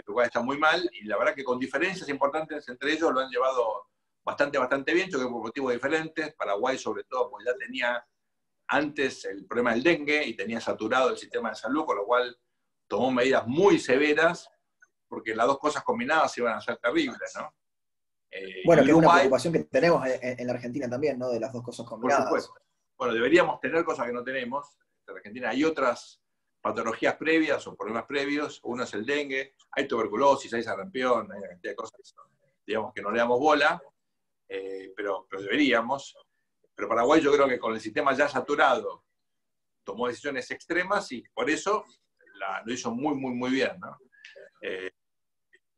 Uruguay está muy mal, y la verdad que con diferencias importantes entre ellos lo han llevado bastante bien, yo creo que por motivos diferentes. Paraguay sobre todo porque ya tenía antes el problema del dengue y tenía saturado el sistema de salud, con lo cual tomó medidas muy severas, porque las dos cosas combinadas iban a ser terribles, ¿no? Bueno, que es una preocupación que tenemos en la Argentina también, ¿no? De las dos cosas combinadas. Por supuesto. Bueno, deberíamos tener cosas que no tenemos. En la Argentina hay otras patologías previas o problemas previos. Uno es el dengue, hay tuberculosis, hay sarampión, hay una cantidad de cosas que, digamos, que no le damos bola, pero deberíamos. Pero Paraguay, yo creo que con el sistema ya saturado tomó decisiones extremas y por eso lo hizo muy bien, ¿no?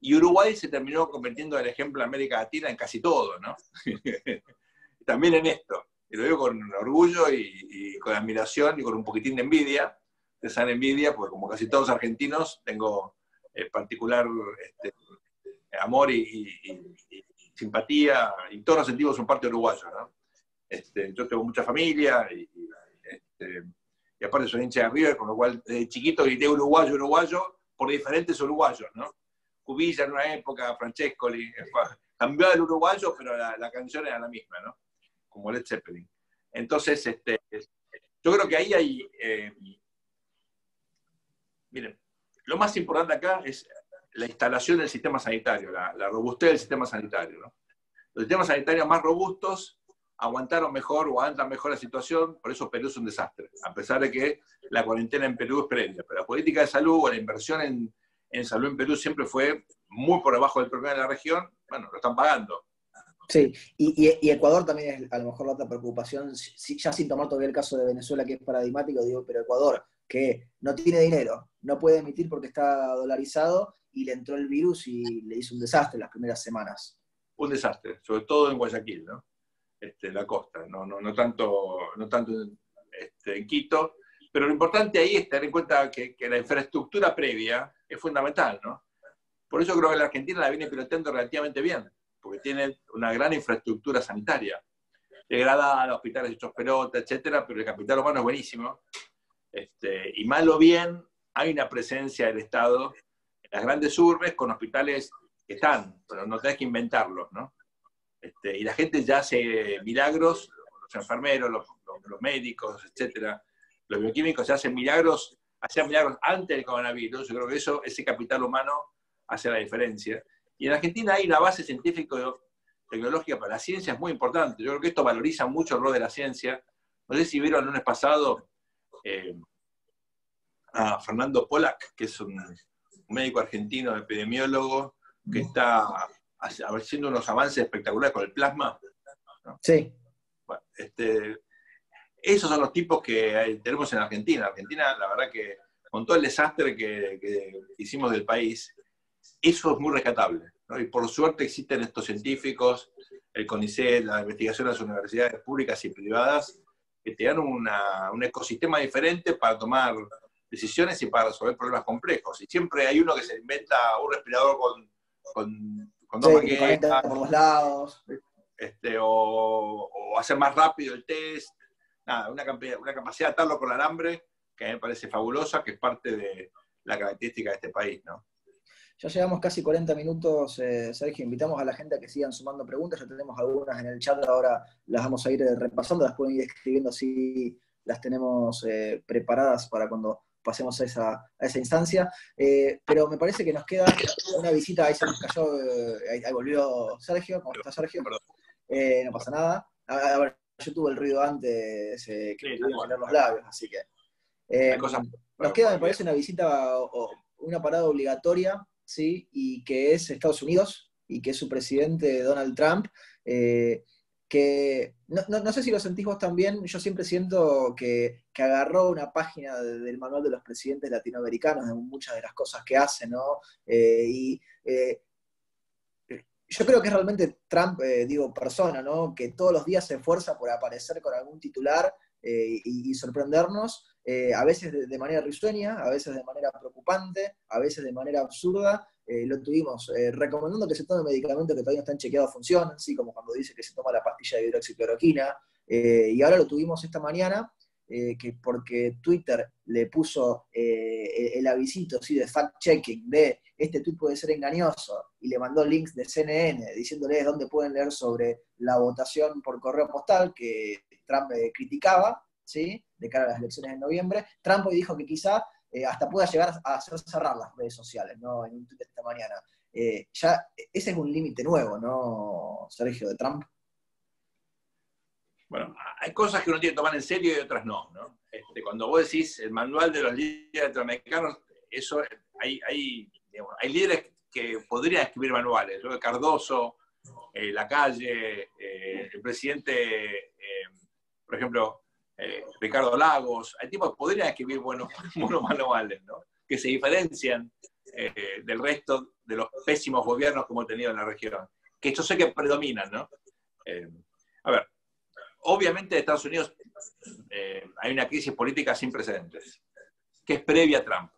Y Uruguay se terminó convirtiendo en el ejemplo de América Latina en casi todo, ¿no? También en esto. Y lo digo con orgullo y con admiración y con un poquitín de envidia, de sana envidia, porque como casi todos argentinos tengo particular amor y simpatía, y todos nos sentimos un parte uruguayo, ¿no? Yo tengo mucha familia y aparte soy hincha de River, con lo cual desde chiquito grité uruguayo, uruguayo, por diferentes uruguayos, ¿no? Cubilla en una época, Francescoli, cambió el uruguayo, pero la canción era la misma, ¿no? Como Led Zeppelin. Entonces, yo creo que ahí hay... miren, lo más importante acá es la instalación del sistema sanitario, la robustez del sistema sanitario, ¿no? Los sistemas sanitarios más robustos aguantaron mejor o aguantan mejor la situación, por eso Perú es un desastre, a pesar de que la cuarentena en Perú es previa. Pero la política de salud o la inversión en salud en Perú siempre fue muy por debajo del promedio de la región. Bueno, lo están pagando. Sí, y Ecuador también es a lo mejor la otra preocupación, ya sin tomar todavía el caso de Venezuela, que es paradigmático, digo, pero Ecuador, que no tiene dinero, no puede emitir porque está dolarizado, y le entró el virus y le hizo un desastre las primeras semanas. Un desastre, sobre todo en Guayaquil, ¿no? La costa, no tanto en Quito, pero lo importante ahí es tener en cuenta que la infraestructura previa es fundamental, ¿no? Por eso creo que la Argentina la viene piloteando relativamente bien, porque tiene una gran infraestructura sanitaria, degradada, hospitales hechos pelota, etcétera, pero el capital humano es buenísimo. Y mal o bien, hay una presencia del Estado en las grandes urbes con hospitales que están, pero no tenés que inventarlos, ¿no? Y la gente ya hace milagros, los enfermeros, los médicos, etcétera, los bioquímicos hacían milagros antes del coronavirus. Yo creo que ese capital humano hace la diferencia. Y en Argentina hay una base científico-tecnológica para la ciencia, es muy importante. Yo creo que esto valoriza mucho el rol de la ciencia. No sé si vieron el lunes pasado a Fernando Pollack, que es un médico argentino, epidemiólogo, que está haciendo unos avances espectaculares con el plasma, ¿no? Sí. Bueno, esos son los tipos que tenemos en Argentina. Argentina, la verdad que con todo el desastre que hicimos del país, eso es muy rescatable, ¿no? Y por suerte existen estos científicos, el CONICET, la investigación de las universidades públicas y privadas, que te dan un ecosistema diferente para tomar decisiones y para resolver problemas complejos. Y siempre hay uno que se inventa un respirador con dos maquetas, por los lados. O hacer más rápido el test. Nada, una capacidad de atarlo con alambre que a mí me parece fabulosa, que es parte de la característica de este país, ¿no? Ya llevamos casi 40 minutos, Sergio. Invitamos a la gente a que sigan sumando preguntas. Ya tenemos algunas en el chat, ahora las vamos a ir repasando, las pueden ir escribiendo así las tenemos preparadas para cuando pasemos a esa instancia. Pero me parece que nos queda una visita. Ahí se nos cayó, ahí volvió Sergio. ¿Cómo está, Sergio? No pasa nada. A ver, yo tuve el ruido antes que me tuvieron que leer los labios, así que nos queda, me parece, una visita o una parada obligatoria, ¿sí? Y que es Estados Unidos, y que es su presidente Donald Trump, que no sé si lo sentís vos también. Yo siempre siento que agarró una página del manual de los presidentes latinoamericanos, de muchas de las cosas que hace, ¿no? Yo creo que es realmente Trump, persona, ¿no? Que todos los días se esfuerza por aparecer con algún titular y sorprendernos, a veces de manera risueña, a veces de manera preocupante, a veces de manera absurda. Lo tuvimos recomendando que se tome medicamentos que todavía no están chequeados funcionan, así como cuando dice que se toma la pastilla de hidroxicloroquina, y ahora lo tuvimos esta mañana, que porque Twitter le puso el avisito, ¿sí?, de fact-checking, de este tweet puede ser engañoso, y le mandó links de CNN diciéndoles dónde pueden leer sobre la votación por correo postal que Trump criticaba, ¿sí?, de cara a las elecciones de noviembre. Trump hoy dijo que quizá hasta pueda llegar a hacer cerrar las redes sociales, ¿no?, en un tweet esta mañana. Ya ese es un límite nuevo, ¿no, Sergio, de Trump? Bueno, hay cosas que uno tiene que tomar en serio y otras no, ¿no? Cuando vos decís el manual de los líderes latinoamericanos, eso hay líderes que podrían escribir manuales. Yo, Cardoso, Lacalle, el presidente, por ejemplo, Ricardo Lagos, hay tipos que podrían escribir buenos manuales, ¿no?, que se diferencian del resto de los pésimos gobiernos que hemos tenido en la región, que yo sé que predominan, ¿no? A ver, Obviamente en Estados Unidos hay una crisis política sin precedentes, que es previa a Trump.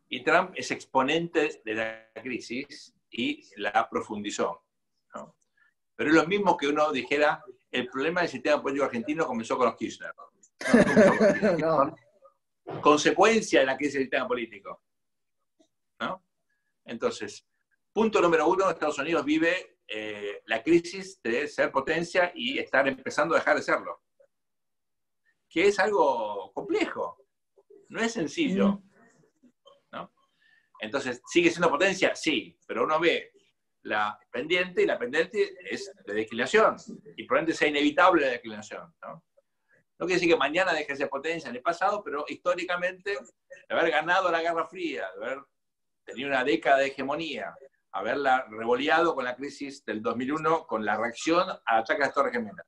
Y Trump es exponente de la crisis y la profundizó, ¿no? Pero es lo mismo que uno dijera, el problema del sistema político argentino comenzó con los Kirchner. No. Consecuencia de la crisis del sistema político, ¿no? Entonces, punto número 1, Estados Unidos vive la crisis de ser potencia y estar empezando a dejar de serlo. Que es algo complejo, no es sencillo, ¿no? Entonces, ¿sigue siendo potencia? Sí, pero uno ve la pendiente y la pendiente es de declinación, y probablemente sea inevitable la declinación, ¿no? No quiere decir que mañana deje de ser potencia en el pasado, pero históricamente, de haber ganado la Guerra Fría, de haber tenido una década de hegemonía, haberla revoleado con la crisis del 2001, con la reacción al ataque a las Torres Gemelas.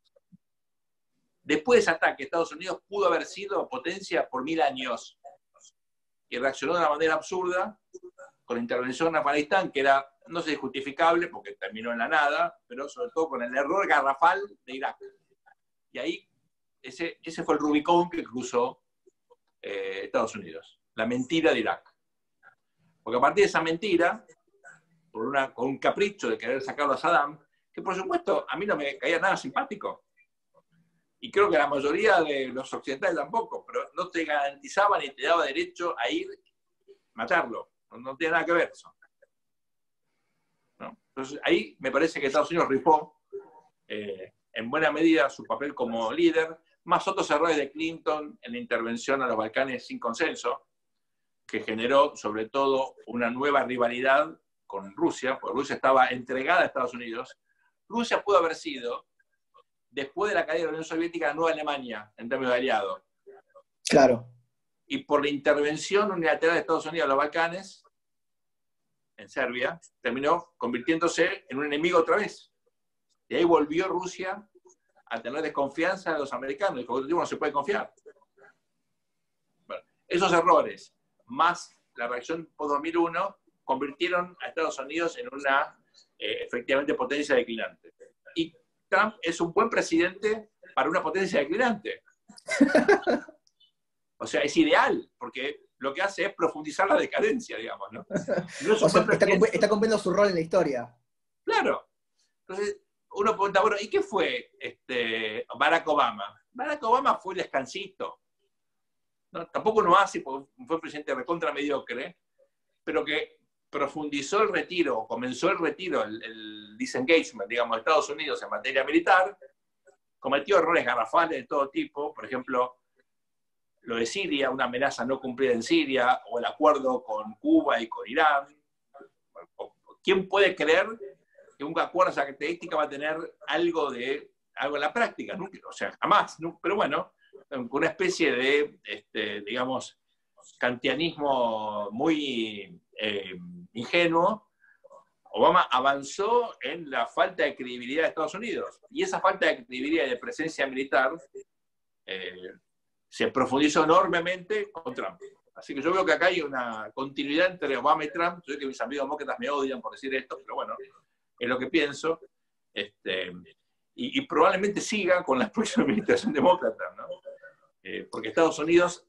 Después de ese ataque, Estados Unidos pudo haber sido potencia por 1000 años y reaccionó de una manera absurda con la intervención en Afganistán, que era, no sé, justificable porque terminó en la nada, pero sobre todo con el error garrafal de Irak. Y ahí, ese fue el Rubicón que cruzó Estados Unidos, la mentira de Irak. Porque a partir de esa mentira, con un capricho de querer sacarlo a Saddam, que por supuesto a mí no me caía nada simpático, y creo que la mayoría de los occidentales tampoco, pero no te garantizaba ni te daba derecho a ir a matarlo. No tiene nada que ver eso, ¿no? Entonces ahí me parece que Estados Unidos rifó en buena medida su papel como líder, más otros errores de Clinton en la intervención a los Balcanes sin consenso, que generó sobre todo una nueva rivalidad con Rusia, porque Rusia estaba entregada a Estados Unidos. Rusia pudo haber sido, después de la caída de la Unión Soviética, la nueva Alemania en términos de aliado. Claro. Y por la intervención unilateral de Estados Unidos a los Balcanes, en Serbia, terminó convirtiéndose en un enemigo otra vez. Y ahí volvió Rusia a tener desconfianza de los americanos, y por último no se puede confiar. Bueno, esos errores, más la reacción post-2001, convirtieron a Estados Unidos en una, efectivamente, potencia declinante. Y Trump es un buen presidente para una potencia declinante. O sea, es ideal, porque lo que hace es profundizar la decadencia, digamos, ¿no? No es o sea, está cumpliendo su rol en la historia. Claro. Entonces, uno pregunta, bueno, ¿y qué fue Barack Obama? Barack Obama fue el descansito, ¿no? Tampoco no hace, porque fue un presidente recontra mediocre, pero que profundizó el retiro, comenzó el retiro, el disengagement, digamos, de Estados Unidos en materia militar, cometió errores garrafales de todo tipo, por ejemplo, lo de Siria, una amenaza no cumplida en Siria, o el acuerdo con Cuba y con Irán. ¿Quién puede creer que un acuerdo de esa característica va a tener algo en la práctica? Nunca, o sea, jamás. ¿No? Pero bueno, con una especie de, digamos, kantianismo muy ingenuo, Obama avanzó en la falta de credibilidad de Estados Unidos. Y esa falta de credibilidad y de presencia militar se profundizó enormemente con Trump. Así que yo veo que acá hay una continuidad entre Obama y Trump. Yo sé que mis amigos demócratas me odian por decir esto, pero bueno, es lo que pienso. Y probablemente siga con la próxima administración demócrata, ¿no? Porque Estados Unidos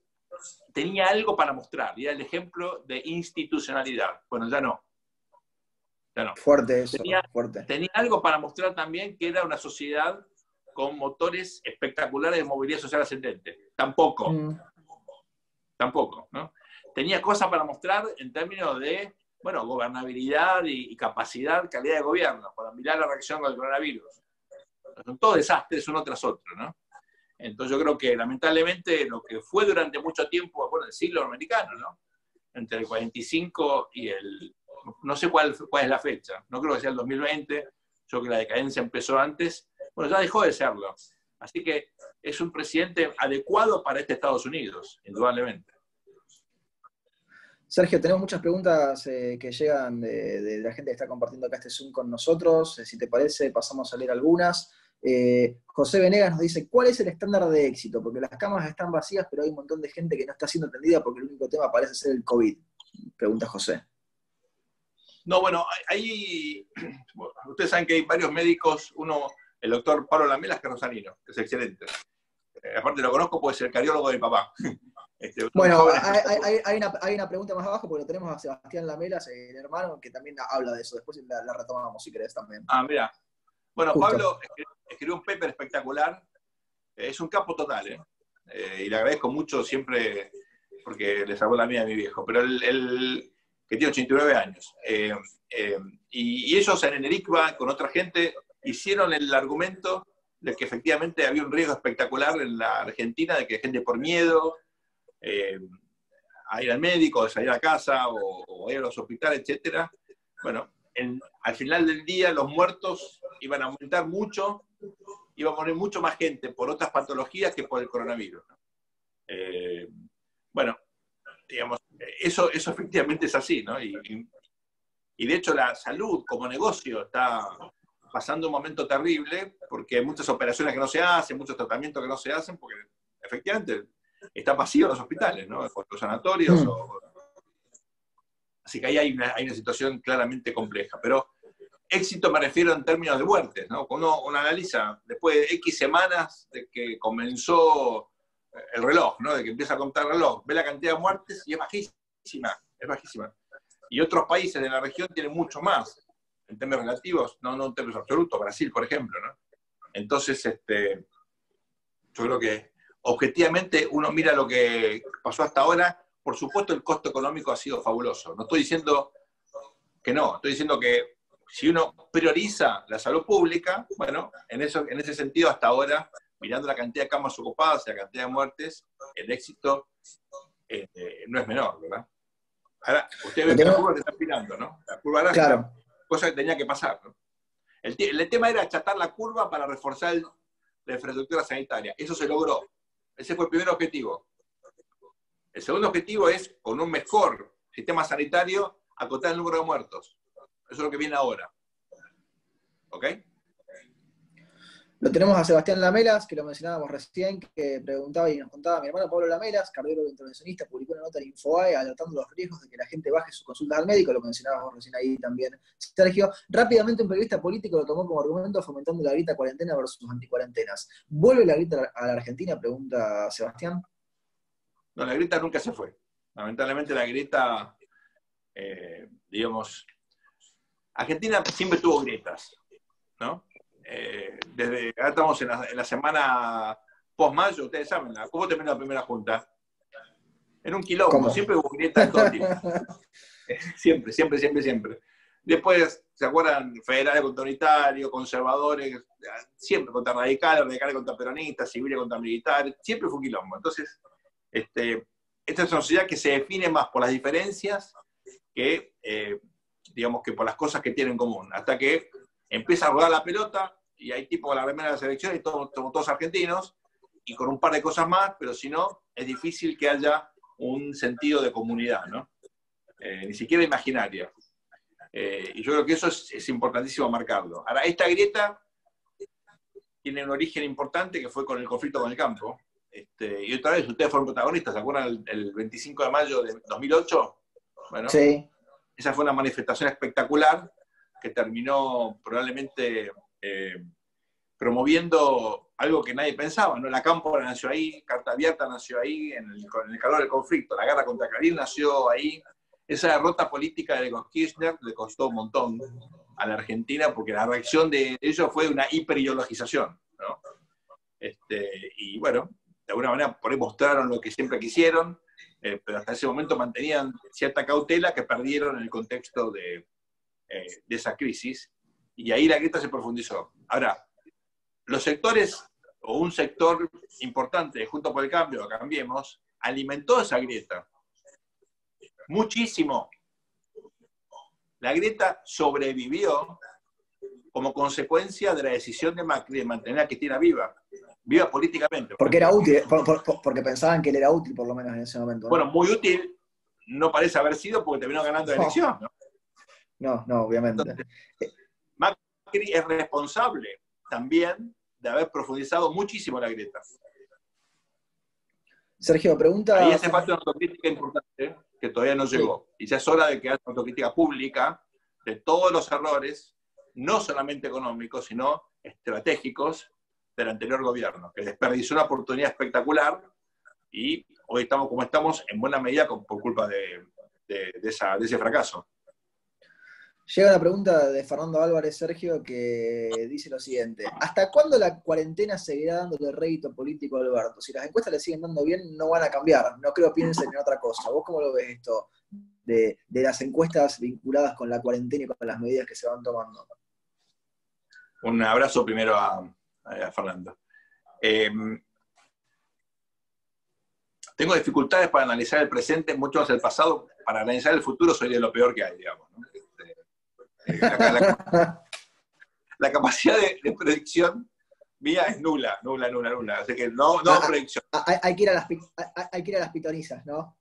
tenía algo para mostrar, y era el ejemplo de institucionalidad. Bueno, ya no. Ya no. Fuerte eso, fuerte. Tenía algo para mostrar también, que era una sociedad con motores espectaculares de movilidad social ascendente. Tampoco. Tampoco, ¿no? Tenía cosas para mostrar en términos de, bueno, gobernabilidad y capacidad, calidad de gobierno, para mirar la reacción con el coronavirus. Son todos desastres uno tras otro, ¿no? Entonces yo creo que lamentablemente lo que fue durante mucho tiempo, bueno, el siglo americano, ¿no? Entre el 45 y el... No sé cuál es la fecha, no creo que sea el 2020, yo creo que la decadencia empezó antes, bueno, ya dejó de serlo. Así que es un presidente adecuado para este Estados Unidos, indudablemente. Sergio, tenemos muchas preguntas que llegan de la gente que está compartiendo acá este Zoom con nosotros. Si te parece, pasamos a leer algunas. José Venegas nos dice, ¿cuál es el estándar de éxito? Porque las camas están vacías, pero hay un montón de gente que no está siendo atendida porque el único tema parece ser el COVID. Pregunta José. No, bueno, ustedes saben que hay varios médicos, uno el doctor Pablo Lamelas, que es rosarino, que es excelente. Aparte lo conozco, puede ser el cardiólogo de mi papá. Bueno, hay una pregunta más abajo, porque lo tenemos a Sebastián Lamelas, el hermano, que también habla de eso. Después la retomamos, si querés, también. Mira. Bueno, Justo. Pablo escribió un paper espectacular. Es un capo total, y le agradezco mucho siempre, porque le salvó la vida a mi viejo. Pero él que tiene 89 años. Y ellos en ENERICBA, con otra gente, hicieron el argumento de que efectivamente había un riesgo espectacular en la Argentina, de que gente por miedo a ir al médico, a salir a casa, o a ir a los hospitales, etc. Bueno, al final del día los muertos iban a aumentar mucho, iba a morir mucho más gente por otras patologías que por el coronavirus. Bueno, digamos, eso efectivamente es así, ¿no? Y de hecho la salud como negocio está pasando un momento terrible, porque hay muchas operaciones que no se hacen, muchos tratamientos que no se hacen, porque efectivamente están vacíos los hospitales, ¿no? Los sanatorios. Así que ahí hay una situación claramente compleja. Pero éxito me refiero en términos de muertes, ¿no? Cuando uno analiza, después de X semanas de que comenzó el reloj, ¿no? De que empieza a contar el reloj, ve la cantidad de muertes y es bajísima, es bajísima. Y otros países de la región tienen mucho más, en términos relativos, no en términos absolutos, Brasil, por ejemplo, ¿no? Entonces, yo creo que objetivamente uno mira lo que pasó hasta ahora. Por supuesto, el costo económico ha sido fabuloso. No estoy diciendo que no, estoy diciendo que si uno prioriza la salud pública, bueno, en ese sentido, hasta ahora, mirando la cantidad de camas ocupadas y la cantidad de muertes, el éxito no es menor, ¿verdad? Ahora, usted ve que la curva se está empinando, ¿no? La curva era claro. Cosa que tenía que pasar, ¿no? El tema era achatar la curva para reforzar la infraestructura sanitaria. Eso se logró. Ese fue el primer objetivo. El segundo objetivo es, con un mejor sistema sanitario, acotar el número de muertos. Eso es lo que viene ahora. ¿Ok? Lo tenemos a Sebastián Lamelas, que lo mencionábamos recién, que preguntaba y nos contaba: mi hermano Pablo Lamelas, cardiólogo intervencionista, publicó una nota en Infobae alertando los riesgos de que la gente baje sus consultas al médico. Lo mencionábamos recién ahí también, Sergio. Rápidamente, un periodista político lo tomó como argumento, fomentando la grita cuarentena versus anticuarentenas. ¿Vuelve la grita a la Argentina?, pregunta Sebastián. No, la grita nunca se fue. Lamentablemente la grita, digamos, Argentina siempre tuvo grietas, ¿no? Desde ahora estamos en la semana post-mayo, ustedes saben, ¿cómo terminó la primera junta? En un quilombo. ¿Cómo? Siempre hubo grietas de todo tipo. Siempre. Después, ¿se acuerdan? Federales contra unitarios, conservadores, siempre contra radicales contra peronistas, civiles contra militares, siempre fue un quilombo. Entonces, esta es una sociedad que se define más por las diferencias que, digamos, que por las cosas que tienen en común. Hasta que empieza a rodar la pelota y hay tipos con la remera de la selección y todos argentinos, y con un par de cosas más, pero si no, es difícil que haya un sentido de comunidad, ¿no? Ni siquiera imaginaria. Y yo creo que eso es importantísimo marcarlo. Ahora, esta grieta tiene un origen importante que fue con el conflicto con el campo. Y otra vez, ustedes fueron protagonistas, ¿se acuerdan el 25 de mayo de 2008? Bueno, sí. Esa fue una manifestación espectacular que terminó probablemente promoviendo algo que nadie pensaba, ¿no? La Cámpora nació ahí, Carta Abierta nació ahí, en el calor del conflicto, la guerra contra Clarín nació ahí. Esa derrota política de Kirchner le costó un montón a la Argentina, porque la reacción de ellos fue una hiperideologización, ¿no? Y bueno, de alguna manera por ahí mostraron lo que siempre quisieron, pero hasta ese momento mantenían cierta cautela que perdieron en el contexto de esa crisis, y ahí la grieta se profundizó. Ahora, los sectores, o un sector importante de Juntos por el Cambio, Cambiemos, alimentó esa grieta muchísimo. La grieta sobrevivió como consecuencia de la decisión de Macri de mantener a Cristina viva políticamente. Porque era útil, porque pensaban que él era útil, por lo menos en ese momento, ¿no? Bueno, muy útil no parece haber sido, porque terminó ganando la elección, ¿no? No, obviamente. Entonces, Macri es responsable también de haber profundizado muchísimo la grieta. Sergio, pregunta... Ahí hace falta una autocrítica importante que todavía no llegó. Sí. Y ya es hora de que haya una autocrítica pública de todos los errores no solamente económicos, sino estratégicos del anterior gobierno, que desperdició una oportunidad espectacular y hoy estamos como estamos en buena medida por culpa de ese fracaso. Llega una pregunta de Fernando Álvarez, Sergio, que dice lo siguiente: ¿hasta cuándo la cuarentena seguirá dándole rédito político a Alberto? Si las encuestas le siguen dando bien, no van a cambiar. No creo piensen en otra cosa. ¿Vos cómo lo ves esto de las encuestas vinculadas con la cuarentena y con las medidas que se van tomando? Un abrazo primero a Fernando. Tengo dificultades para analizar el presente, mucho más el pasado. Para analizar el futuro soy de lo peor que hay, digamos, ¿no? La capacidad de predicción mía es nula. Así que no predicción. Hay que ir a las pitonizas, ¿no?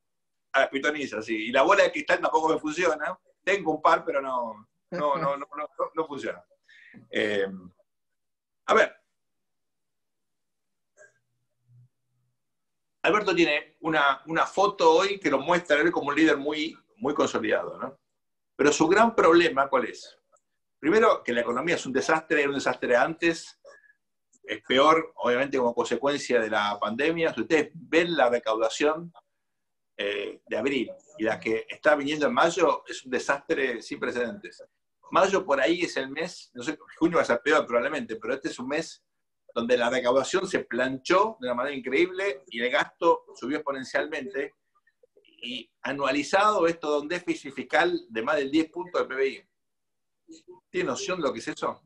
A las pitonizas, sí. Y la bola de cristal tampoco me funciona. Tengo un par, pero no funciona. A ver. Alberto tiene una foto hoy que lo muestra a él como un líder muy, muy consolidado, ¿no? Pero su gran problema, ¿cuál es? Primero, que la economía es un desastre, era un desastre antes, es peor, obviamente, como consecuencia de la pandemia. Si ustedes ven la recaudación de abril y la que está viniendo en mayo, es un desastre sin precedentes. Mayo por ahí es el mes, no sé, junio va a ser peor probablemente, pero este es un mes donde la recaudación se planchó de una manera increíble y el gasto subió exponencialmente. Y anualizado esto de un déficit fiscal de más del 10 puntos del PBI. ¿Tiene noción de lo que es eso?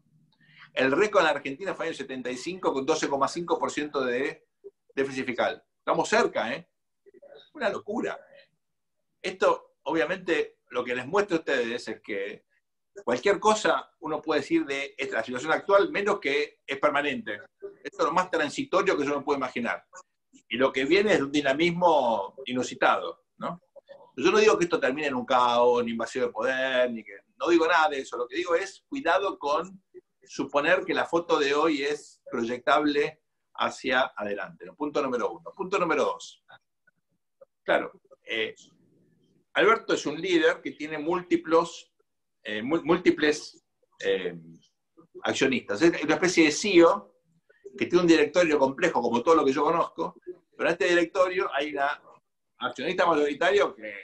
El récord en la Argentina fue en el 75 con 12,5% de déficit fiscal. Estamos cerca, ¿eh? Una locura. Esto, obviamente, lo que les muestro a ustedes es que cualquier cosa uno puede decir de la situación actual, menos que es permanente. Esto es lo más transitorio que uno puede imaginar. Y lo que viene es de un dinamismo inusitado, ¿no? Yo no digo que esto termine en un caos, ni invasión de poder, no digo nada de eso. Lo que digo es cuidado con suponer que la foto de hoy es proyectable hacia adelante, ¿no? Punto número 1. Punto número 2. Claro, Alberto es un líder que tiene múltiples accionistas. Es una especie de CEO que tiene un directorio complejo como todo lo que yo conozco, pero en este directorio hay una accionista mayoritario que,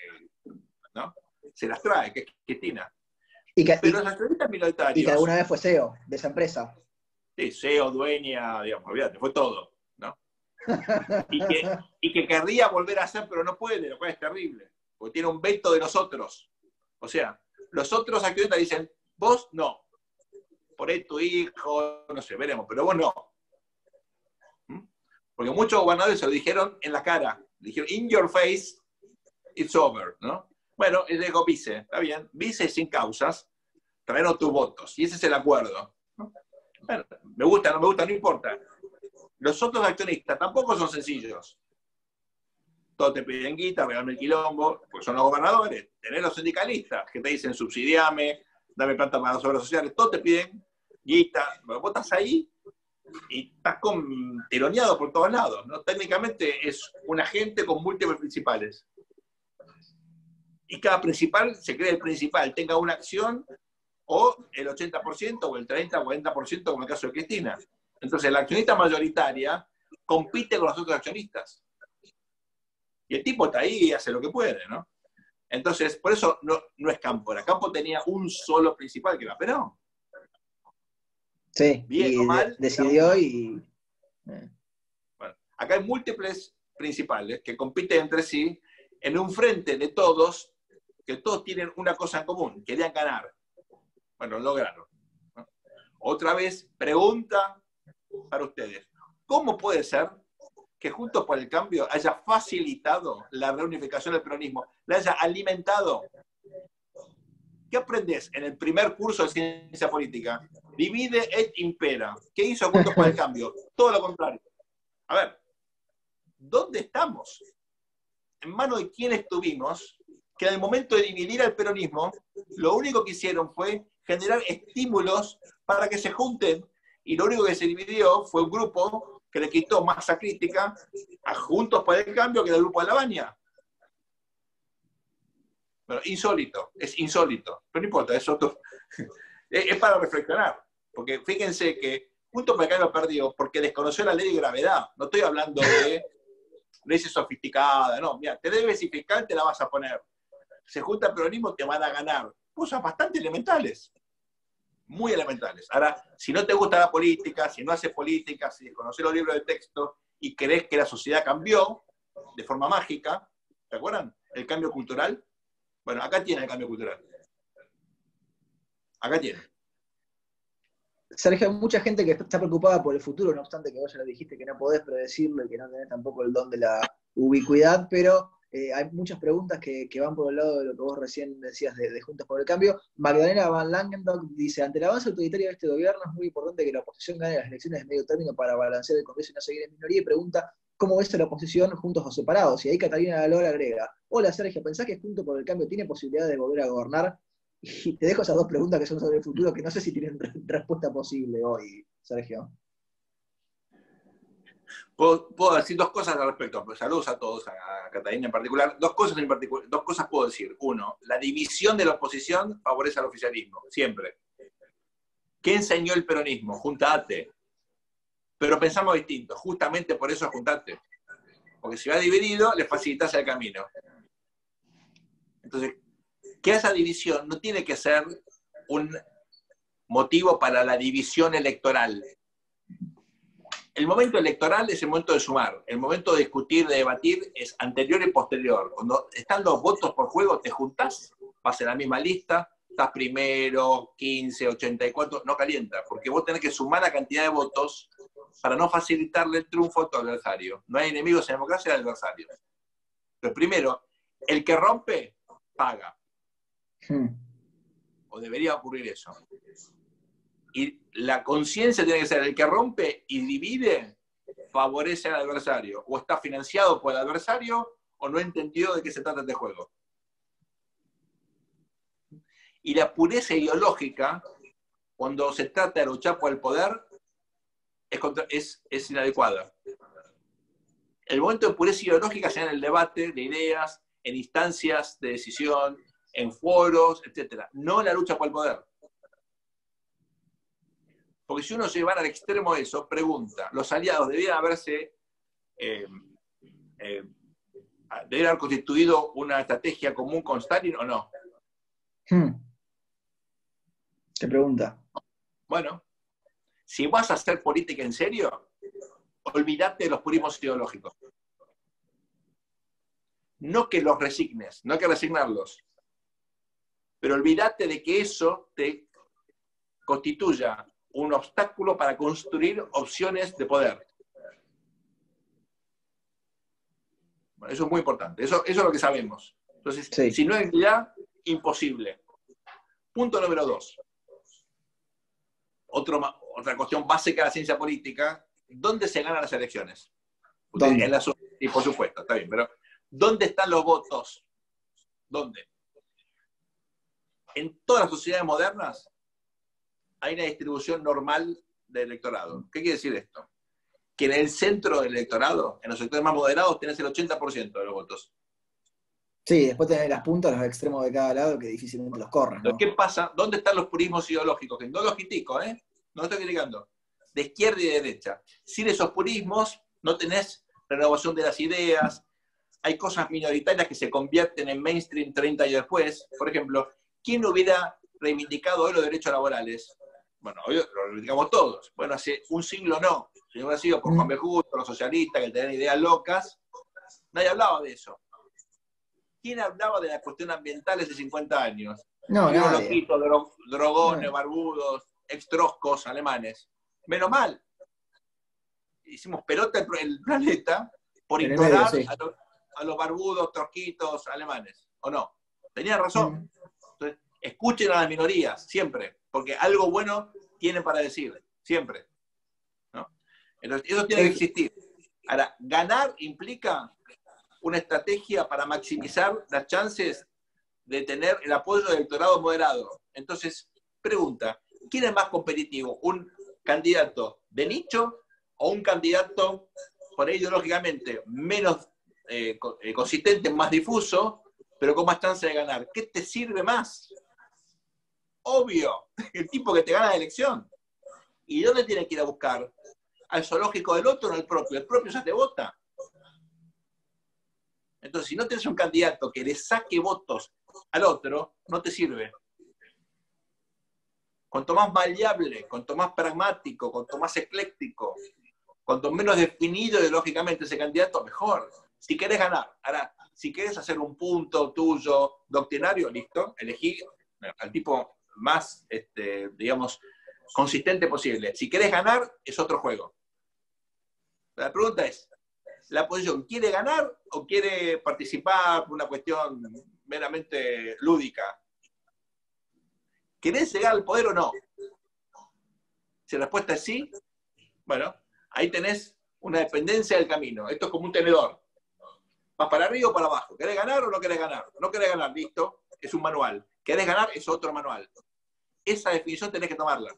¿no?, se las trae, que es Cristina. Pero los accionistas minoritarios... Y que alguna vez fue CEO de esa empresa. Sí, CEO, dueña, digamos, olvídate, fue todo, ¿no? Y que querría volver a hacer, pero no puede, lo cual es terrible, porque tiene un veto de los otros. O sea, los otros accionistas dicen, vos no, por ahí tu hijo, no sé, veremos, pero vos no. Porque muchos gobernadores se lo dijeron en la cara. Dijeron, in your face, it's over, ¿no? Bueno, él dijo vice, está bien, vice sin causas, trajeron tus votos, y ese es el acuerdo, ¿no? Bueno, me gusta, no me gusta, no importa. Los otros accionistas tampoco son sencillos. Todos te piden guita, regálame el quilombo, porque son los gobernadores. Tenés los sindicalistas que te dicen subsidiame, dame plata para las obras sociales, todos te piden guita, vos estás ahí y estás tironeado por todos lados, ¿no? Técnicamente es un agente con múltiples principales. Y cada principal se cree el principal, tenga una acción o el 80% o el 30 o 40% como el caso de Cristina. Entonces la accionista mayoritaria compite con los otros accionistas. Y el tipo está ahí y hace lo que puede, ¿no? Entonces, por eso no es Cámpora. Cámpora tenía un solo principal, que era Perón. Sí, bien y o mal, decidió y... Bueno, acá hay múltiples principales que compiten entre sí en un frente de todos, que todos tienen una cosa en común, querían ganar. Bueno, lograron, ¿no? Otra vez, pregunta para ustedes. ¿Cómo puede ser que Juntos por el Cambio haya facilitado la reunificación del peronismo, la haya alimentado? ¿Qué aprendes en el primer curso de ciencia política? Divide et impera. ¿Qué hizo Juntos por el Cambio? Todo lo contrario. A ver, ¿dónde estamos? ¿En manos de quién estuvimos? Que en el momento de dividir al peronismo, lo único que hicieron fue generar estímulos para que se junten, y lo único que se dividió fue un grupo que le quitó masa crítica a Juntos por el Cambio que era el grupo de La Baña. Bueno, insólito, es insólito, pero no importa, es otro. Es para reflexionar, porque fíjense que Juntos por el Cambio perdió porque desconoció la ley de gravedad. No estoy hablando de leyes sofisticadas, no. Mira, te debes y fiscal te la vas a poner. Se junta el peronismo, te van a ganar. Cosas bastante elementales. Muy elementales. Ahora, si no te gusta la política, si no haces política, si desconoces los libros de texto y crees que la sociedad cambió de forma mágica, ¿te acuerdan? El cambio cultural. Bueno, acá tiene el cambio cultural. Acá tiene. Sergio, hay mucha gente que está preocupada por el futuro, no obstante que vos ya lo dijiste que no podés predecirlo y que no tenés tampoco el don de la ubicuidad, pero hay muchas preguntas que van por el lado de lo que vos recién decías de Juntos por el Cambio. Magdalena Van Langendock dice, ante el avance autoritario de este gobierno es muy importante que la oposición gane las elecciones de medio término para balancear el Congreso y no seguir en minoría, y pregunta, ¿cómo ves a la oposición juntos o separados? Y ahí Catalina Valor agrega, hola Sergio, ¿pensás que Juntos por el Cambio tiene posibilidad de volver a gobernar? Y te dejo esas dos preguntas que son sobre el futuro, que no sé si tienen respuesta posible hoy, Sergio. Puedo decir dos cosas al respecto. Pues saludos a todos, a Catalina en particular. Dos cosas puedo decir. Uno, la división de la oposición favorece al oficialismo, siempre. ¿Qué enseñó el peronismo? Juntate. Pero pensamos distinto. Justamente por eso juntate. Porque si va dividido, le facilitas el camino. Entonces, que esa división no tiene que ser un motivo para la división electoral. El momento electoral es el momento de sumar. El momento de discutir, de debatir, es anterior y posterior. Cuando están los votos por juego, te juntás, vas en la misma lista, estás primero, 15, 84, no calienta, porque vos tenés que sumar la cantidad de votos para no facilitarle el triunfo a tu adversario. No hay enemigos en democracia, hay adversarios. Pero primero, el que rompe, paga. O debería ocurrir eso. Y la conciencia tiene que ser el que rompe y divide, favorece al adversario. O está financiado por el adversario o no entendió de qué se trata este juego. Y la pureza ideológica, cuando se trata de luchar por el poder, es inadecuada. El momento de pureza ideológica sea en el debate de ideas, en instancias de decisión, en foros, etc. No en la lucha por el poder. Porque si uno se lleva al extremo de eso, pregunta, ¿los aliados debieran haber constituido una estrategia común con Stalin o no? ¿Qué pregunta? Bueno, si vas a hacer política en serio, olvídate de los purismos ideológicos. No que los resignes, no hay que resignarlos, pero olvídate de que eso te constituya un obstáculo para construir opciones de poder. Bueno, eso es muy importante, eso es lo que sabemos. Entonces, sí. Si no hay unidad, imposible. Punto número 2. Otra cuestión básica de la ciencia política, ¿dónde se ganan las elecciones? Y por supuesto, está bien, pero ¿dónde están los votos? ¿Dónde? En todas las sociedades modernas hay una distribución normal del electorado. ¿Qué quiere decir esto? Que en el centro del electorado, en los sectores más moderados, tenés el 80% de los votos. Sí, después tenés las puntas, los extremos de cada lado, que difícilmente los corren, ¿no? ¿Qué pasa? ¿Dónde están los purismos ideológicos? Que no los critico, ¿eh? No estoy criticando. De izquierda y de derecha. Sin esos purismos, no tenés renovación de las ideas. Hay cosas minoritarias que se convierten en mainstream 30 años después. Por ejemplo, ¿quién hubiera reivindicado hoy los derechos laborales? Bueno, hoy lo reivindicamos todos. Bueno, hace un siglo no. Si no hubiera sido por Juan B. Justo, los socialistas que tenían ideas locas, nadie hablaba de eso. ¿Quién hablaba de la cuestión ambiental hace 50 años? No, nadie. Loquitos, drogones, barbudos, extroscos alemanes. Menos mal. Hicimos pelota el planeta por ignorar medio, sí, a los barbudos, trosquitos alemanes. ¿O no? Tenían razón. Entonces, escuchen a las minorías, siempre. Porque algo bueno tienen para decir. Siempre. ¿No? Entonces, eso tiene que existir. Ahora, ganar implica una estrategia para maximizar las chances de tener el apoyo del electorado moderado. Entonces, pregunta, ¿quién es más competitivo? ¿Un candidato de nicho o un candidato, por ahí ideológicamente, menos consistente, más difuso, pero con más chance de ganar? ¿Qué te sirve más? obvio, el tipo que te gana la elección. ¿Y dónde tiene que ir a buscar? ¿Al zoológico del otro o al propio? El propio ya te vota. Entonces, si no tienes un candidato que le saque votos al otro, no te sirve. Cuanto más maleable, cuanto más pragmático, cuanto más ecléctico, cuanto menos definido ideológicamente ese candidato, mejor. Si querés ganar. Ahora, si querés hacer un punto tuyo doctrinario, listo, elegí al tipo más, digamos, consistente posible. Si querés ganar, es otro juego. La pregunta es, ¿la oposición quiere ganar o quiere participar por una cuestión meramente lúdica? ¿Querés llegar al poder o no? Si la respuesta es sí, bueno, ahí tenés una dependencia del camino. Esto es como un tenedor. ¿Vas para arriba o para abajo? ¿Querés ganar o no querés ganar? No querés ganar, listo, es un manual. ¿Querés ganar? Es otro manual. Esa definición tenés que tomarla.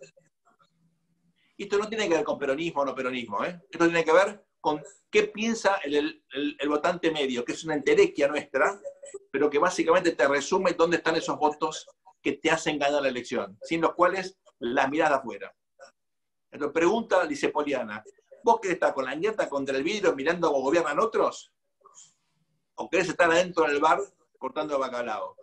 Y esto no tiene que ver con peronismo o no peronismo, ¿eh? Esto tiene que ver con qué piensa el votante medio, que es una enterequia nuestra, pero que básicamente te resume dónde están esos votos que te hacen ganar la elección, sin los cuales las mirás de afuera. Entonces pregunta, dice Poliana, ¿vos querés estar con la nieta contra el vidrio mirando cómo gobiernan otros? ¿O querés estar adentro del bar cortando el bacalao?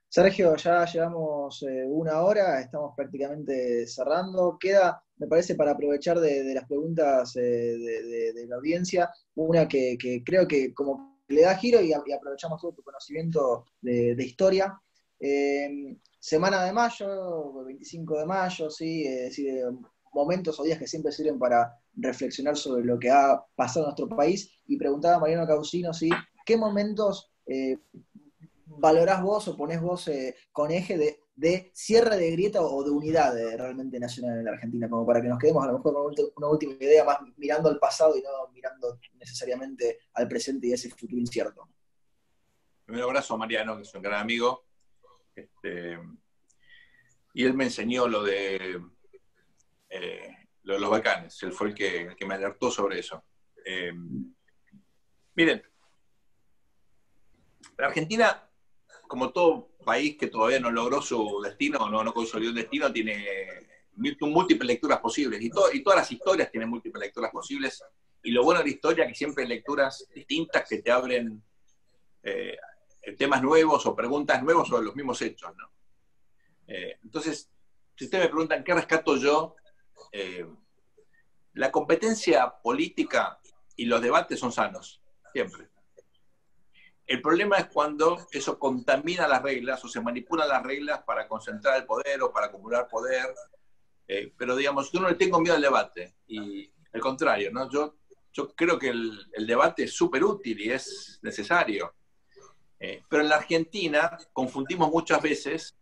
Sergio, ya llevamos 1 hora, estamos prácticamente cerrando. Queda, me parece, para aprovechar de las preguntas de la audiencia, una que creo que como le da giro y aprovechamos todo tu conocimiento de historia. Semana de mayo, 25 de mayo, ¿sí? Es decir, momentos o días que siempre sirven para reflexionar sobre lo que ha pasado en nuestro país. Y preguntaba a Mariano Causino, ¿sí? ¿Qué momentos valorás vos o ponés vos con eje de cierre de grieta o de unidad realmente nacional en la Argentina? Como para que nos quedemos a lo mejor con una última idea, más mirando al pasado y no mirando necesariamente al presente y a ese futuro incierto. Primero abrazo a Mariano, que es un gran amigo. Y él me enseñó lo de los Balcanes. Él fue el que me alertó sobre eso. Miren, la Argentina, como todo país que todavía no logró su destino, no consolidó el destino, tiene múltiples lecturas posibles. Y todas las historias tienen múltiples lecturas posibles. Y lo bueno de la historia es que siempre hay lecturas distintas que te abren temas nuevos o preguntas nuevas sobre los mismos hechos, ¿no? Entonces, si ustedes me preguntan qué rescato yo, la competencia política y los debates son sanos, siempre. El problema es cuando eso contamina las reglas o se manipulan las reglas para concentrar el poder o para acumular poder. Pero digamos, yo no le tengo miedo al debate. Y al contrario, ¿no? Yo creo que el debate es súper útil y es necesario. Pero en la Argentina confundimos muchas veces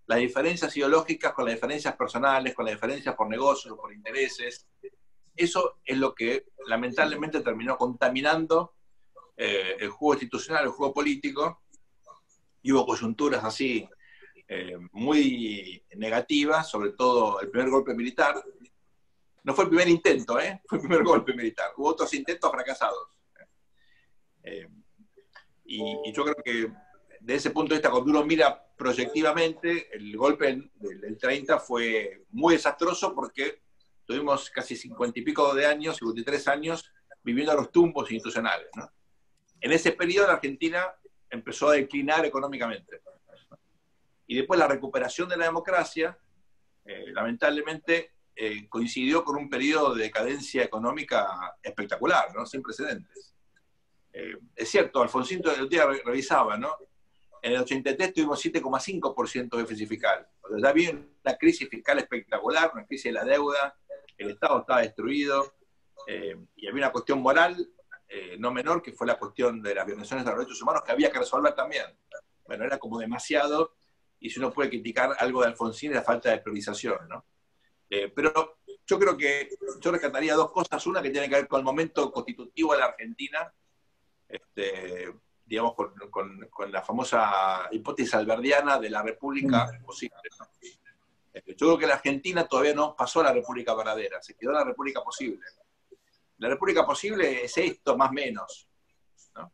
las diferencias ideológicas con las diferencias personales, con las diferencias por negocios o por intereses. Eso es lo que lamentablemente terminó contaminando el juego institucional, el juego político, y hubo coyunturas así muy negativas, sobre todo el primer golpe militar. No fue el primer intento, fue el primer golpe militar. Hubo otros intentos fracasados. Y yo creo que de ese punto de vista, cuando uno mira proyectivamente, el golpe del 30 fue muy desastroso porque tuvimos casi 50 y pico de años, 53 años, viviendo a los tumbos institucionales, ¿no? En ese periodo la Argentina empezó a declinar económicamente. Y después la recuperación de la democracia, lamentablemente, coincidió con un periodo de decadencia económica espectacular, ¿no? Sin precedentes. Es cierto, Alfonsín el día revisaba, ¿no? En el 83 tuvimos 7,5% de déficit fiscal. O sea, ya había una crisis fiscal espectacular, una crisis de la deuda, el Estado estaba destruido, y había una cuestión moral no menor, que fue la cuestión de las violaciones de los derechos humanos, que había que resolver también. Bueno, era como demasiado, y si uno puede criticar algo de Alfonsín es la falta de priorización, ¿no? Pero yo creo que yo rescataría dos cosas. Una que tiene que ver con el momento constitutivo de la Argentina, digamos, con la famosa hipótesis alberdiana de la república posible, ¿no? Yo creo que la Argentina todavía no pasó a la república verdadera, se quedó en la república posible. La república posible es esto, más o menos, ¿no?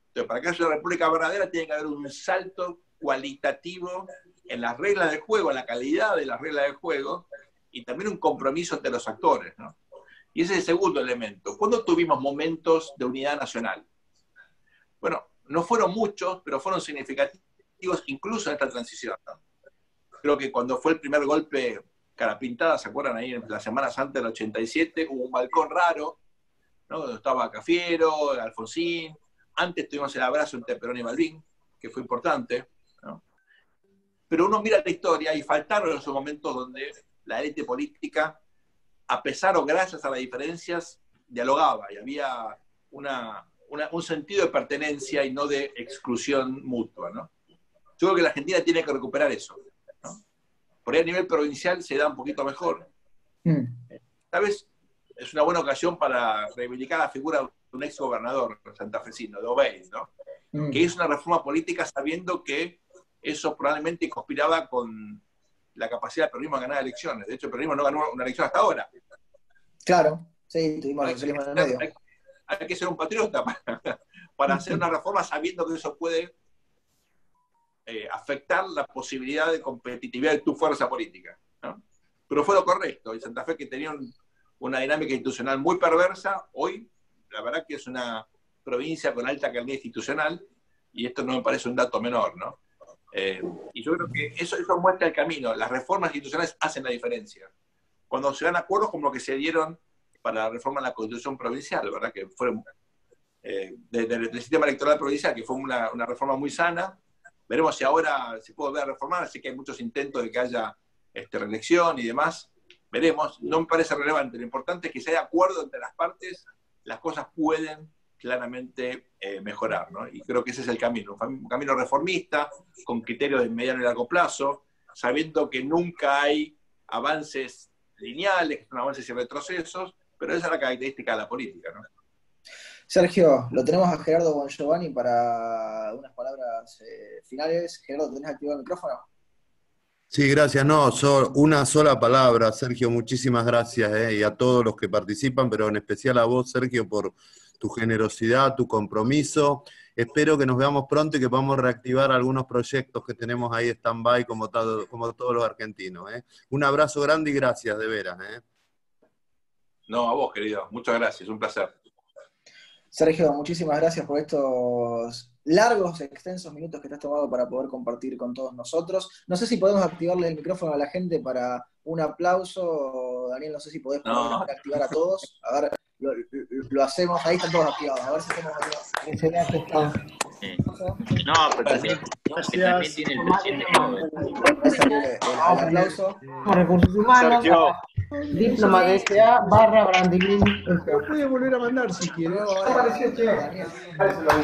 Entonces, para que haya una república verdadera tiene que haber un salto cualitativo en las reglas del juego, en la calidad de las reglas del juego, y también un compromiso entre los actores, ¿no? Y ese es el segundo elemento. ¿Cuándo tuvimos momentos de unidad nacional? Bueno, no fueron muchos, pero fueron significativos incluso en esta transición, ¿no? Creo que cuando fue el primer golpe cara pintada, ¿se acuerdan? Ahí en las semanas antes del 87, hubo un balcón raro, ¿no? Donde estaba Cafiero, Alfonsín. Antes tuvimos el abrazo entre Perón y Malvin, que fue importante, ¿no? Pero uno mira la historia y faltaron esos momentos donde la élite política, a pesar o gracias a las diferencias, dialogaba y había un sentido de pertenencia y no de exclusión mutua, ¿no? Yo creo que la Argentina tiene que recuperar eso, ¿no? Por ahí a nivel provincial se da un poquito mejor. Tal vez es una buena ocasión para reivindicar la figura de un ex gobernador santafesino, de Obeid, ¿no? Que hizo una reforma política sabiendo que eso probablemente conspiraba con la capacidad del peronismo de ganar elecciones. De hecho, el peronismo no ganó una elección hasta ahora. Claro, sí, tuvimos el socialismo en el medio. Hay que ser un patriota para hacer una reforma sabiendo que eso puede afectar la posibilidad de competitividad de tu fuerza política, ¿no? Pero fue lo correcto. Y Santa Fe, que tenía una dinámica institucional muy perversa, hoy la verdad que es una provincia con alta calidad institucional, y esto no me parece un dato menor, ¿no? Y yo creo que eso muestra el camino. Las reformas institucionales hacen la diferencia. Cuando se dan acuerdos como los que se dieron para la reforma de la Constitución provincial, ¿verdad? Que fueron del sistema electoral provincial, que fue una reforma muy sana. Veremos si ahora se puede volver a reformar, así que hay muchos intentos de que haya reelección y demás. Veremos, no me parece relevante. Lo importante es que si hay acuerdo entre las partes, las cosas pueden claramente mejorar, ¿no? Y creo que ese es el camino, un camino reformista, con criterios de mediano y largo plazo, sabiendo que nunca hay avances lineales, que son avances y retrocesos, pero esa es la característica de la política, ¿no? Sergio, lo tenemos a Gerardo Bongiovanni para unas palabras finales. Gerardo, ¿tenés activado el micrófono? Sí, gracias. No, una sola palabra, Sergio, muchísimas gracias, y a todos los que participan, pero en especial a vos, Sergio, por tu generosidad, tu compromiso. Espero que nos veamos pronto y que podamos reactivar algunos proyectos que tenemos ahí stand-by como todos los argentinos. Un abrazo grande y gracias, de veras. No, a vos, querido. Muchas gracias, un placer. Sergio, muchísimas gracias por estos largos, extensos minutos que te has tomado para poder compartir con todos nosotros. No sé si podemos activarle el micrófono a la gente para un aplauso. Daniel, no sé si podés activar a todos. A ver, lo hacemos. Ahí están todos activados. A ver si hacemos activados. No, pero también tiene el presidente. El aplauso. Recursos humanos. Sergio. Diploma de SA /Brandeglin. Lo puede volver a mandar si quiere.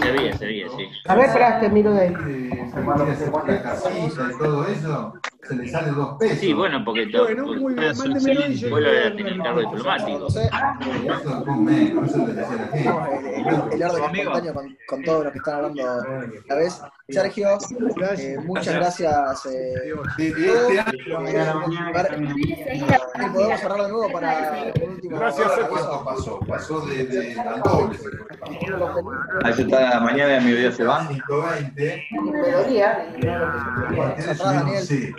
Se veía, sí. A ver, espera, que miro de ahí. La casilla y todo eso, se le sale 2 pesos. Sí, bueno, porque Bueno, muy bien, mándemelo y yo vuelve a tener cargo diplomático. Eso con menos, eso le decía la gente. El orden espontáneo con todos los que están hablando a la vez. Sergio, muchas gracias. Podemos cerrar de nuevo para un último. Gracias, pasó de al doble. Ahí está, mañana a mediodía se van. 120. Daniel. Sí.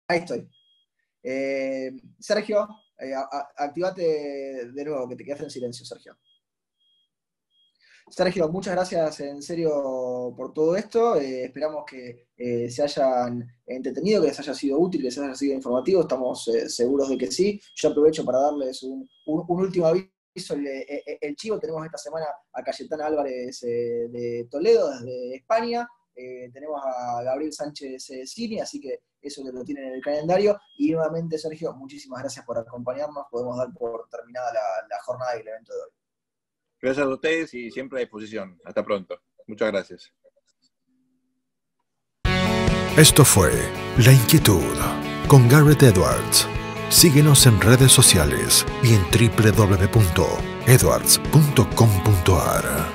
Ahí estoy. Sergio, activate de nuevo, que te quedaste en silencio, Sergio. Sergio, muchas gracias en serio por todo esto. Esperamos que se hayan entretenido, que les haya sido útil, que les haya sido informativo. Estamos seguros de que sí. Yo aprovecho para darles un último aviso. El chivo, tenemos esta semana a Cayetana Álvarez de Toledo, desde España. Tenemos a Gabriel Sánchez Cini, así que eso lo tienen en el calendario. Y nuevamente, Sergio, muchísimas gracias por acompañarnos. Podemos dar por terminada la jornada y el evento de hoy. Gracias a ustedes y siempre a disposición. Hasta pronto. Muchas gracias. Esto fue La Inquietud con Garrett Edwards. Síguenos en redes sociales y en www.edwards.com.ar.